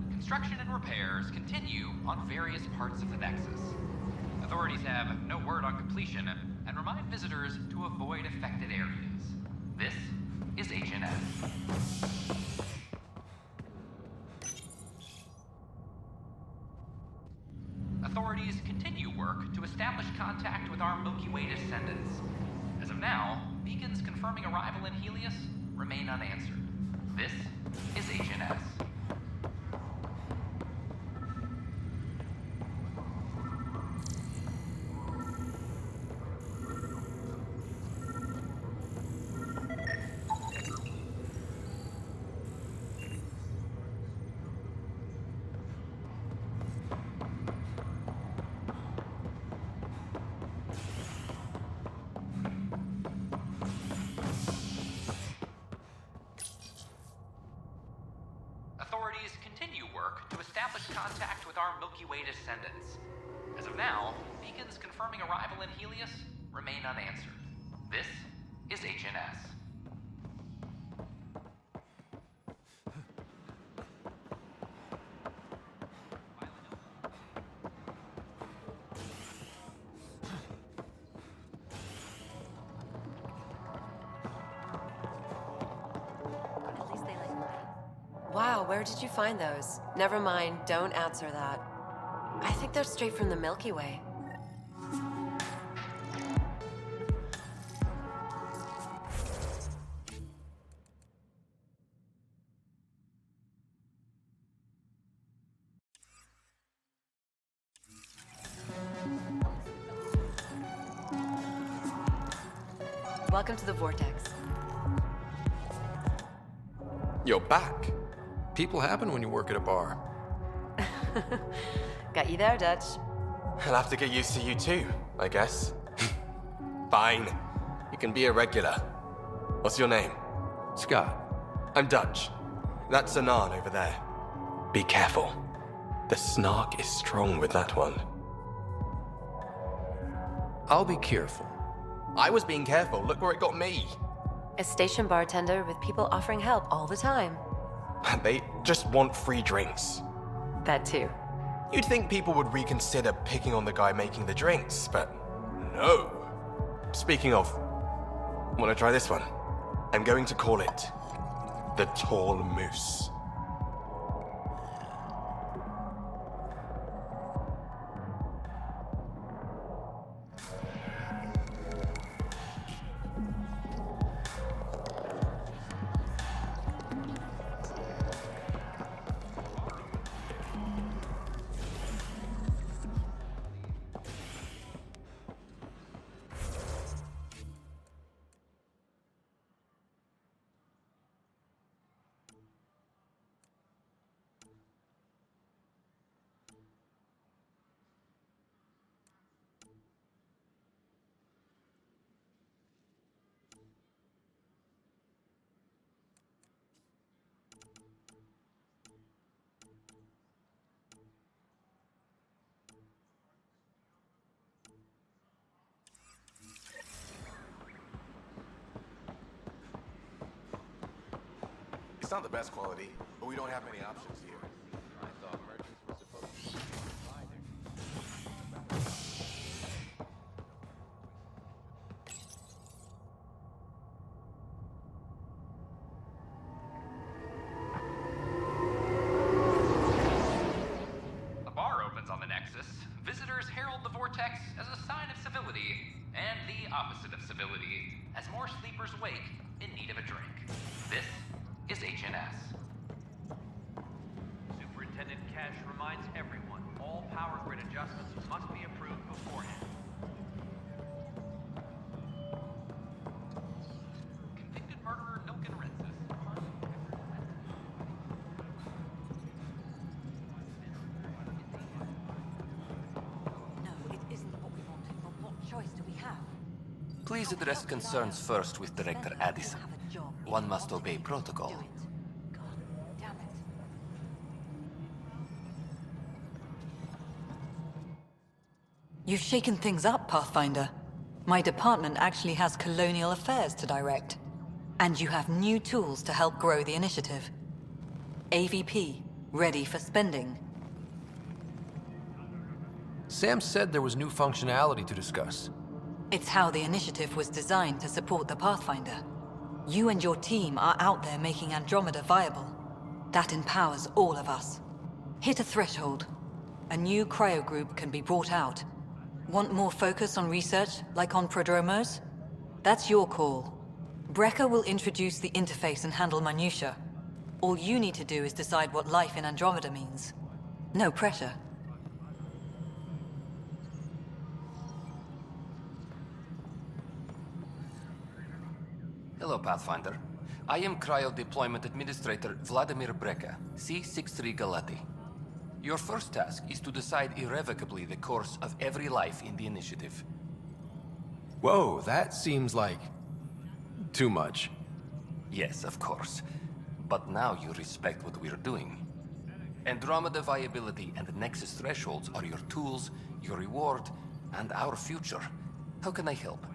Construction and repairs continue on various parts of the Nexus. Authorities have no word on completion and remind visitors to avoid affected areas. This is HNS. Authorities continue work to establish contact with our Milky Way descendants. As of now, beacons confirming arrival in Helios remain unanswered. This is HNS. Authorities continue work to establish contact with our Milky Way descendants. As of now, beacons confirming arrival in Helios remain unanswered. This is HNS. Wow, where did you find those? Never mind, don't answer that. I think they're straight from the Milky Way. Welcome to the Vortex. You're back. People happen when you work at a bar. Got you there, Dutch. I'll have to get used to you too, I guess. Fine. You can be a regular. What's your name? Scott. I'm Dutch. That's Anan over there. Be careful. The snark is strong with that one. I'll be careful. I was being careful. Look where it got me. A station bartender with people offering help all the time. They just want free drinks. That too. You'd think people would reconsider picking on the guy making the drinks, but no. Speaking of, wanna try this one? I'm going to call it the Tall Moose. It's not the best quality, but we don't have many options here. I thought merchants were supposed to buy A bar opens on the Nexus. Visitors herald the vortex as a sign of civility, and the opposite of civility, as more sleepers wake in need of a drink. This is HNS. Superintendent Cash reminds everyone all power grid adjustments must be approved beforehand. Convicted murderer Milken Rensis. No, it isn't what we wanted, but what choice do we have? Please address concerns first with Director Addison. One must obey protocol. You've shaken things up, Pathfinder. My department actually has colonial affairs to direct. And you have new tools to help grow the initiative. AVP, ready for spending. Sam said there was new functionality to discuss. It's how the initiative was designed to support the Pathfinder. You and your team are out there making Andromeda viable. That empowers all of us. Hit a threshold. A new cryo group can be brought out. Want more focus on research, like on prodromos? That's your call. Brecker will introduce the interface and handle minutiae. All you need to do is decide what life in Andromeda means. No pressure. Hello, Pathfinder. I am Cryo Deployment Administrator Vladimir Breca, C-63 Galati. Your first task is to decide irrevocably the course of every life in the initiative. Whoa, that seems like too much. Yes, of course. But now you respect what we're doing. Andromeda viability and Nexus thresholds are your tools, your reward, and our future. How can I help?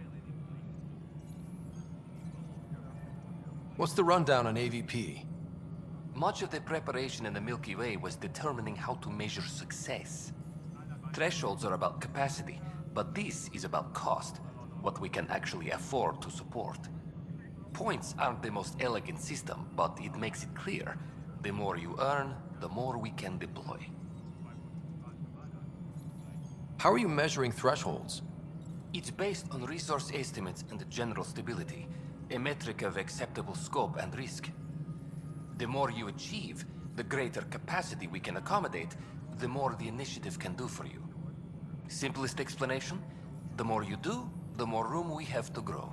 What's the rundown on AVP? Much of the preparation in the Milky Way was determining how to measure success. Thresholds are about capacity, but this is about cost, what we can actually afford to support. Points aren't the most elegant system, but it makes it clear. The more you earn, the more we can deploy. How are you measuring thresholds? It's based on resource estimates and general stability, a metric of acceptable scope and risk. The more you achieve, the greater capacity we can accommodate, the more the initiative can do for you. Simplest explanation, the more you do, the more room we have to grow.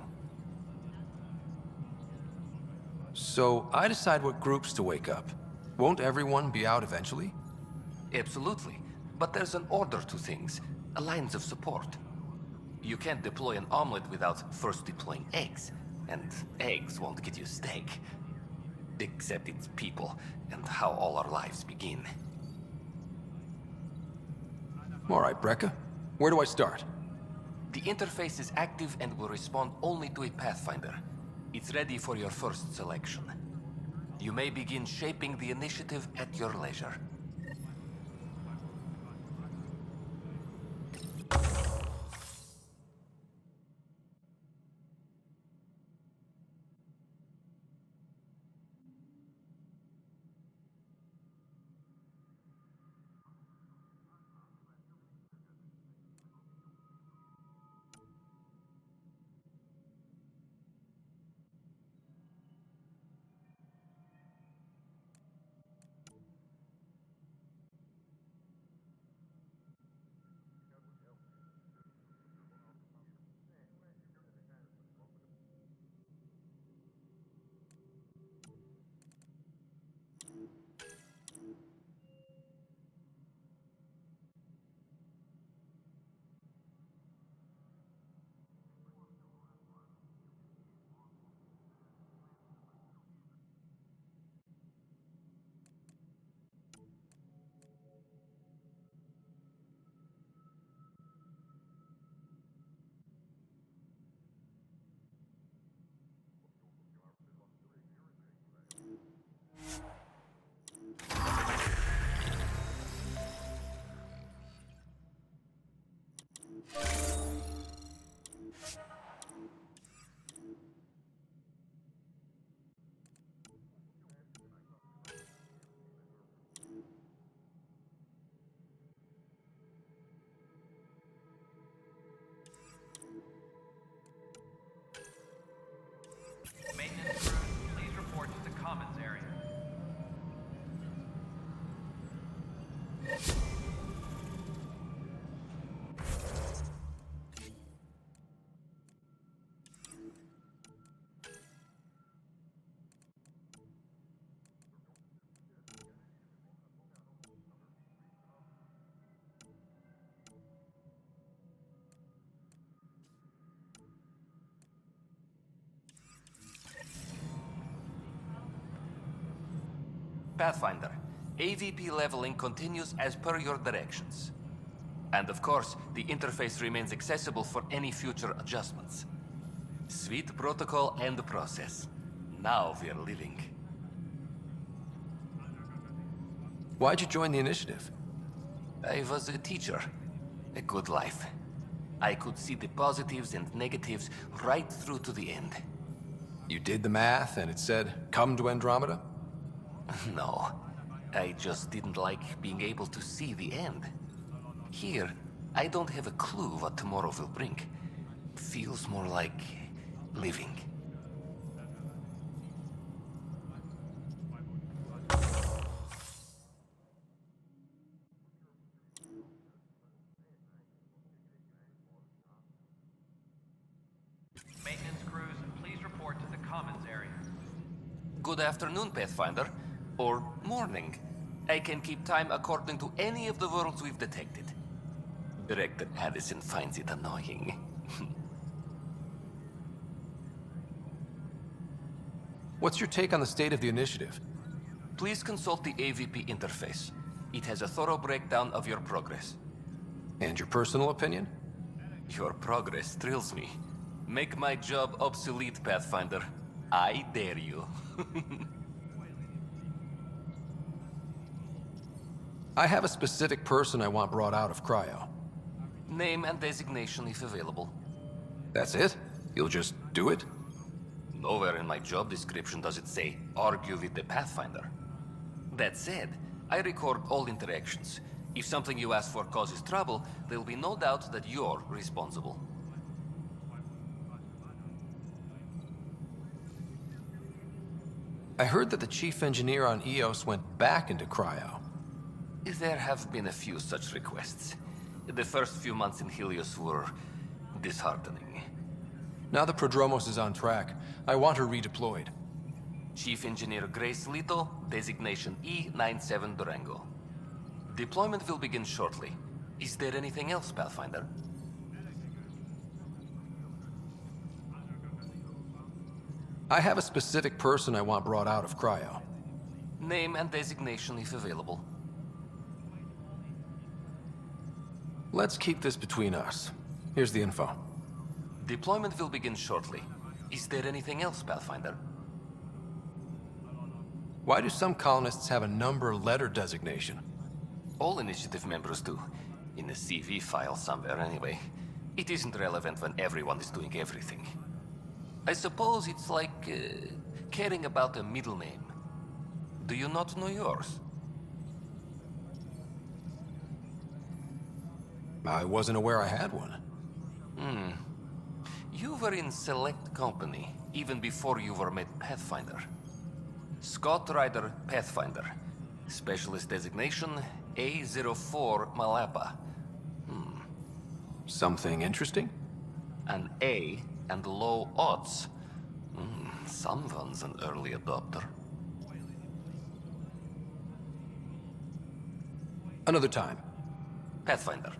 So I decide what groups to wake up. Won't everyone be out eventually? Absolutely, but there's an order to things, lines of support. You can't deploy an omelet without first deploying eggs. And eggs won't get you steak. Except it's people, and how all our lives begin. All right, Breca. Where do I start? The interface is active and will respond only to a Pathfinder. It's ready for your first selection. You may begin shaping the initiative at your leisure. Maintenance crews, please report to the commons area. Pathfinder, AVP leveling continues as per your directions. And of course, the interface remains accessible for any future adjustments. Sweet protocol and process. Now we're living. Why'd you join the initiative? I was a teacher. A good life. I could see the positives and negatives right through to the end. You did the math and it said, come to Andromeda? No. I just didn't like being able to see the end. Here, I don't have a clue what tomorrow will bring. Feels more like living. Maintenance crews, please report to the commons area. Good afternoon, Pathfinder. Or morning. I can keep time according to any of the worlds we've detected. Director Addison finds it annoying. What's your take on the state of the initiative? Please consult the AVP interface. It has a thorough breakdown of your progress. And your personal opinion? Your progress thrills me. Make my job obsolete, Pathfinder. I dare you. I have a specific person I want brought out of cryo. Name and designation if available. That's it? You'll just do it? Nowhere in my job description does it say, argue with the Pathfinder. That said, I record all interactions. If something you ask for causes trouble, there'll be no doubt that you're responsible. I heard that the chief engineer on EOS went back into cryo. There have been a few such requests. The first few months in Helios were disheartening. Now the Prodromos is on track. I want her redeployed. Chief Engineer Grace Lito, designation E97 Durango. Deployment will begin shortly. Is there anything else, Pathfinder? I have a specific person I want brought out of cryo. Name and designation if available. Let's keep this between us. Here's the info. Deployment will begin shortly. Is there anything else, Pathfinder? Why do some colonists have a number letter designation? All initiative members do. In a CV file somewhere, anyway. It isn't relevant when everyone is doing everything. I suppose it's like caring about a middle name. Do you not know yours? I wasn't aware I had one. You were in select company, even before you were made Pathfinder. Scott Ryder Pathfinder. Specialist designation, A04 Malapa. Something interesting? An A and low odds. Someone's an early adopter. Another time. Pathfinder.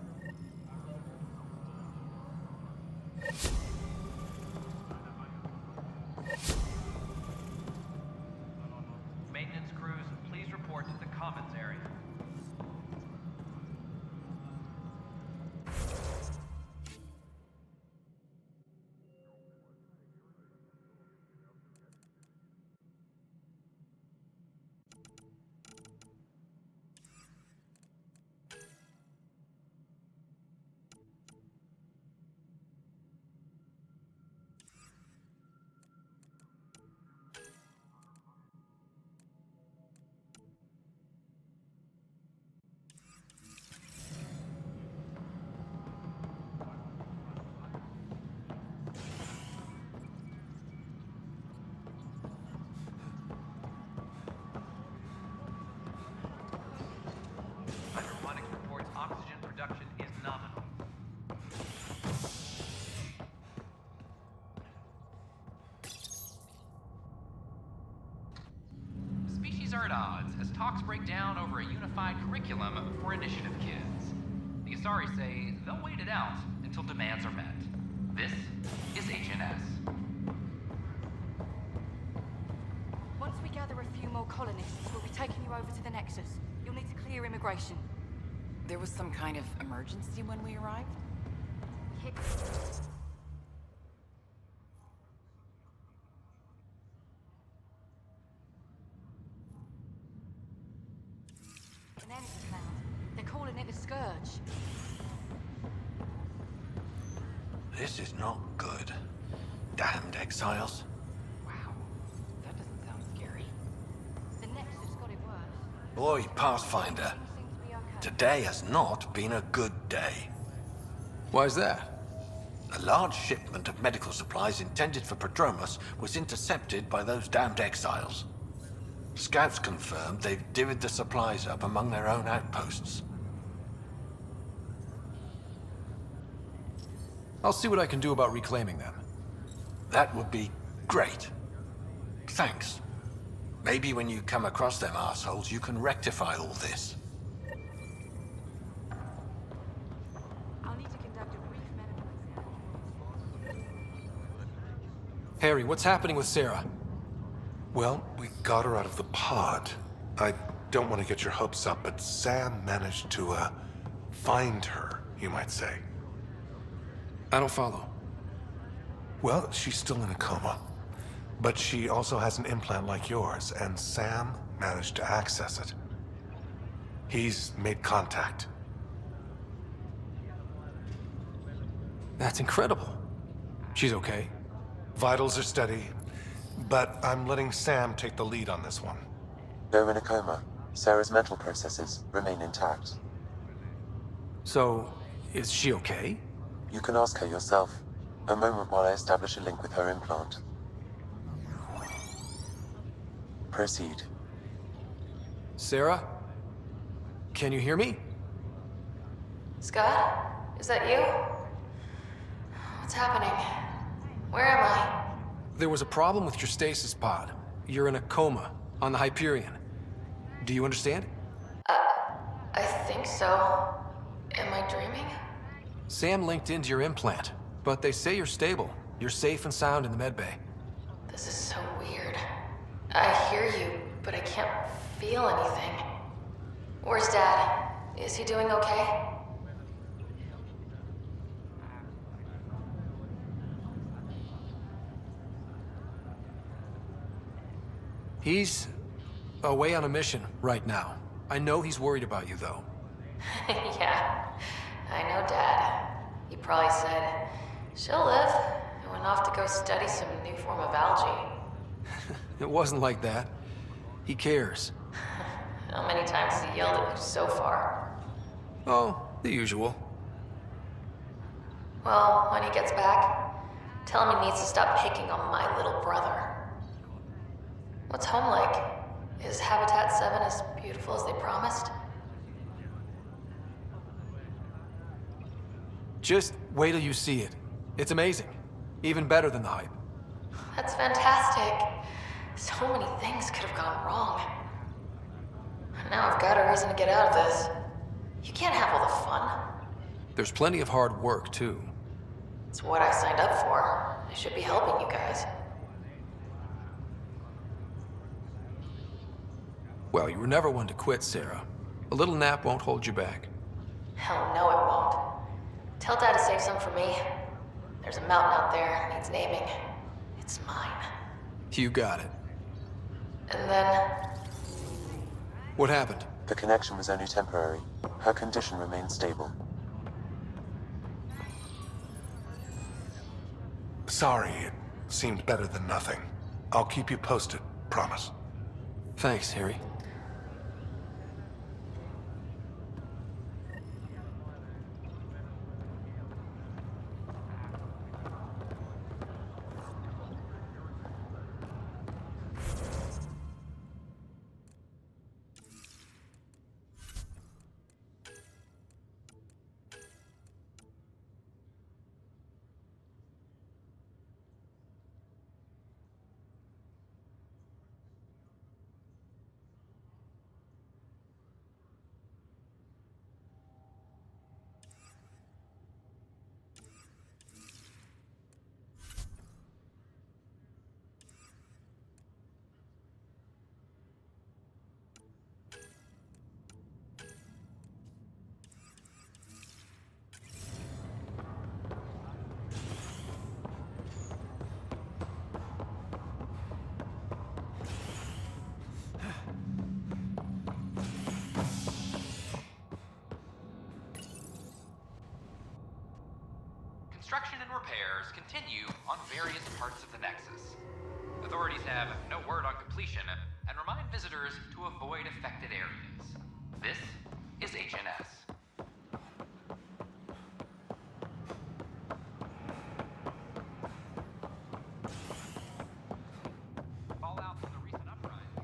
Maintenance crews, please report to the commons area. Hydroponics reports oxygen production is nominal. Species are at odds as talks break down over a unified curriculum for initiative kids. The Asari say they'll wait it out until demands are met. This is HNS. Once we gather a few more colonists, we'll be taking you over to the Nexus. You'll need to clear immigration. There was some kind of emergency when we arrived? An energy cloud. They're calling it the Scourge. This is not good. Damned exiles. That doesn't sound scary. The Nexus got it worse. Boy, Pathfinder. Today has not been a good day. Why's that? A large shipment of medical supplies intended for Prodromus was intercepted by those damned exiles. Scouts confirmed they've divvied the supplies up among their own outposts. I'll see what I can do about reclaiming them. That would be great. Thanks. Maybe when you come across them assholes, you can rectify all this. I'll need to conduct a brief medical exam. Harry, what's happening with Sarah? Well, we got her out of the pod. I don't want to get your hopes up, but Sam managed to, find her, you might say. I don't follow. Well, she's still in a coma. But she also has an implant like yours, and Sam managed to access it. He's made contact. That's incredible. She's okay. Vitals are steady, but I'm letting Sam take the lead on this one. Though in a coma, Sarah's mental processes remain intact. So, is she okay? You can ask her yourself. A moment while I establish a link with her implant. Proceed. Sarah? Can you hear me? Scott? Is that you? What's happening? Where am I? There was a problem with your stasis pod. You're in a coma on the Hyperion. Do you understand? I think so. Am I dreaming? Sam linked into your implant, but they say you're stable. You're safe and sound in the medbay. This is so weird. I hear you, but I can't feel anything. Where's Dad? Is he doing okay? He's away on a mission right now. I know he's worried about you, though. Yeah, I know Dad. He probably said, she'll live, and went off to go study some new form of algae. It wasn't like that. He cares. How many times has he yelled at you so far? Oh, the usual. Well, when he gets back, tell him he needs to stop picking on my little brother. What's home like? Is Habitat 7 as beautiful as they promised? Just wait till you see it. It's amazing. Even better than the hype. That's fantastic. So many things could have gone wrong. Now I've got a reason to get out of this. You can't have all the fun. There's plenty of hard work, too. It's what I signed up for. I should be helping you guys. Well, you were never one to quit, Sarah. A little nap won't hold you back. Hell no, it won't. Tell Dad to save some for me. There's a mountain out there, needs naming. It's mine. You got it. And then... What happened? The connection was only temporary. Her condition remained stable. Sorry, it seemed better than nothing. I'll keep you posted, promise. Thanks, Harry. Construction and repairs continue on various parts of the Nexus. Authorities have no word on completion and remind visitors to avoid affected areas. This is HNS. Fallout from the recent uprising.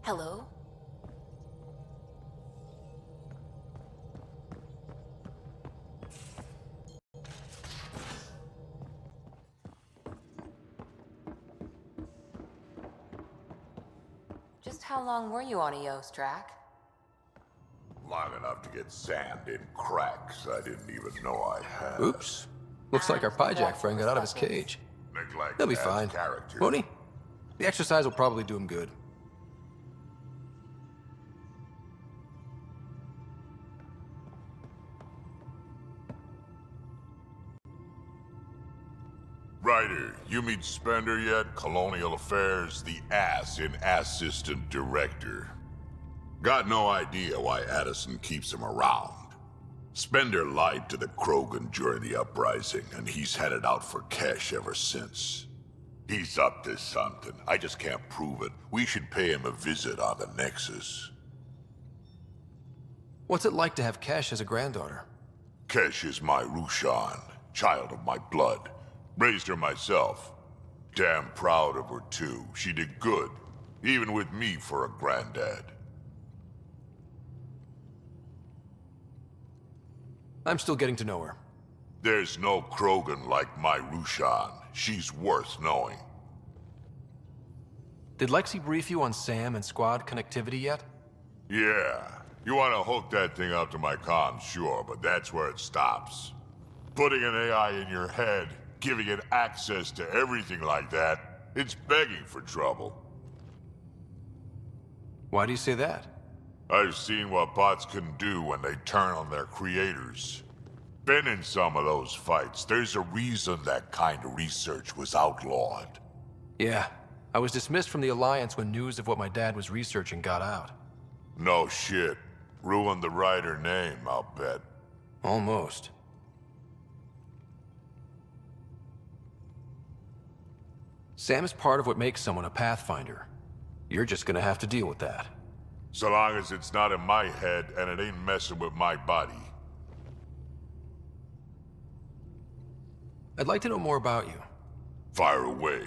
Hello? Just how long were you on EOS, Drac? Long enough to get sand in cracks I didn't even know I had. Oops. Looks like our Pyjack friend got out of his cage. Neglect He'll be adds fine. character. Won't he? The exercise will probably do him good. Ryder, you meet Spender yet? Colonial Affairs, the ass in Assistant Director. Got no idea why Addison keeps him around. Spender lied to the Krogan during the uprising, and he's headed out for cash ever since. He's up to something. I just can't prove it. We should pay him a visit on the Nexus. What's it like to have Kesh as a granddaughter? Kesh is my Rushan, child of my blood. Raised her myself. Damn proud of her, too. She did good, even with me for a granddad. I'm still getting to know her. There's no Krogan like my Rushan. She's worth knowing. Did Lexi brief you on Sam and squad connectivity yet? Yeah. You want to hook that thing up to my comms, sure, but that's where it stops. Putting an AI in your head, giving it access to everything like that, it's begging for trouble. Why do you say that? I've seen what bots can do when they turn on their creators. Been in some of those fights. There's a reason that kind of research was outlawed. Yeah. I was dismissed from the Alliance when news of what my dad was researching got out. No shit. Ruined the writer name, I'll bet. Almost. Sam is part of what makes someone a Pathfinder. You're just gonna have to deal with that. So long as it's not in my head and it ain't messing with my body. I'd like to know more about you. Fire away.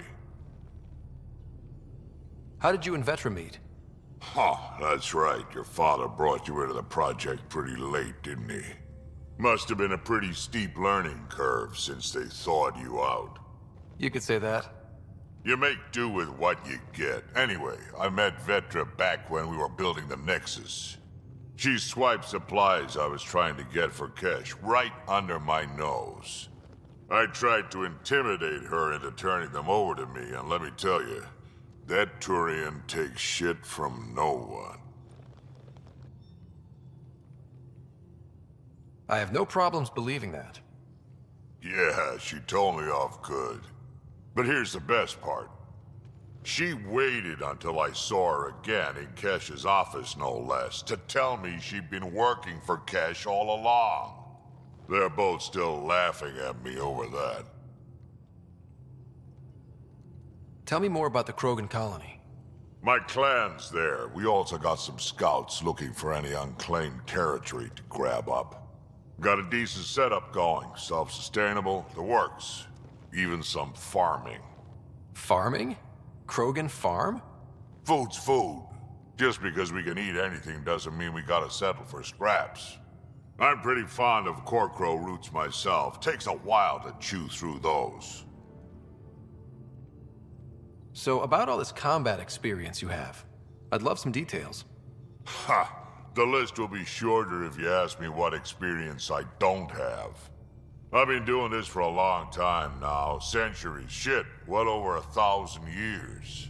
How did you and Vetra meet? Huh, that's right. Your father brought you into the project pretty late, didn't he? Must have been a pretty steep learning curve since they thawed you out. You could say that. You make do with what you get. Anyway, I met Vetra back when we were building the Nexus. She swiped supplies I was trying to get for Kesh right under my nose. I tried to intimidate her into turning them over to me, and let me tell you, that Turian takes shit from no one. I have no problems believing that. Yeah, she told me off good. But here's the best part. She waited until I saw her again in Kesh's office, no less, to tell me she'd been working for Kesh all along. They're both still laughing at me over that. Tell me more about the Krogan colony. My clan's there. We also got some scouts looking for any unclaimed territory to grab up. Got a decent setup going, self-sustainable, the works. Even some farming. Farming? Krogan farm? Food's food. Just because we can eat anything doesn't mean we gotta settle for scraps. I'm pretty fond of Corcrow roots myself. Takes a while to chew through those. So, about all this combat experience you have, I'd love some details. Ha! The list will be shorter if you ask me what experience I don't have. I've been doing this for a long time now. Centuries. Shit, well over 1,000 years.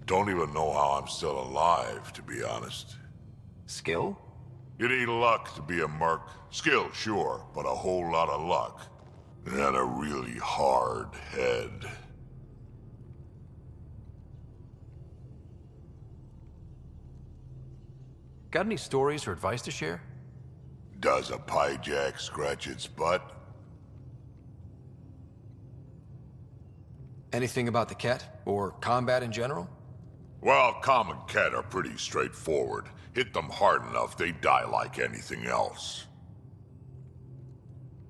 Don't even know how I'm still alive, to be honest. Skill? You need luck to be a merc. Skill, sure, but a whole lot of luck. And a really hard head. Got any stories or advice to share? Does a pyjak scratch its butt? Anything about the Ket, or combat in general? Well, common Ket are pretty straightforward. Hit them hard enough, they die like anything else.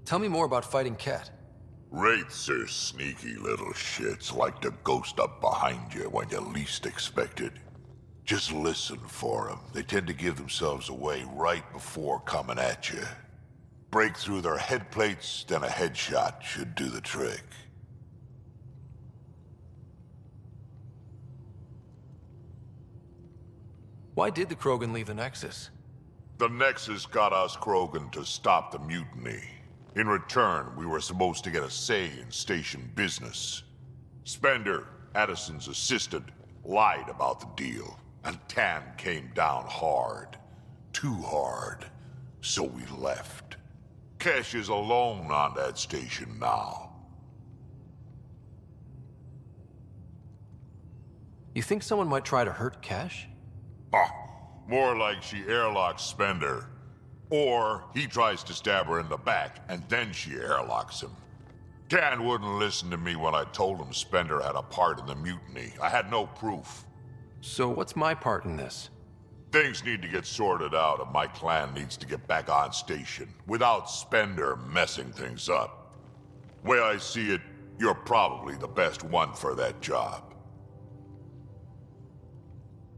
Tell me more about fighting Ket. Wraiths are sneaky little shits, like to ghost up behind you when you least expect it. Just listen for them. They tend to give themselves away right before coming at you. Break through their head plates, then a headshot should do the trick. Why did the Krogan leave the Nexus? The Nexus got us Krogan to stop the mutiny. In return, we were supposed to get a say in station business. Spender, Addison's assistant, lied about the deal. And Tan came down hard. Too hard. So we left. Kesh is alone on that station now. You think someone might try to hurt Kesh? More like she airlocks Spender. Or he tries to stab her in the back, and then she airlocks him. Tan wouldn't listen to me when I told him Spender had a part in the mutiny. I had no proof. So what's my part in this? Things need to get sorted out, and my clan needs to get back on station, without Spender messing things up. Way I see it, you're probably the best one for that job.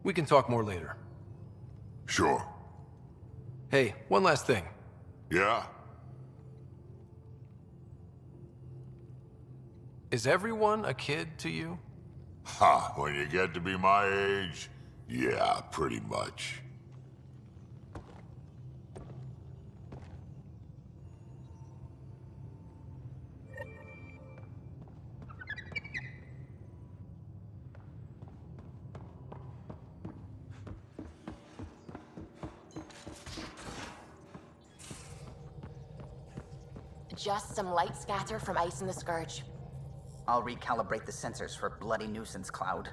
We can talk more later. Sure. Hey, one last thing. Yeah? Is everyone a kid to you? Ha, when you get to be my age, yeah, pretty much. Just some light scatter from ice in the Scourge. I'll recalibrate the sensors for bloody nuisance cloud.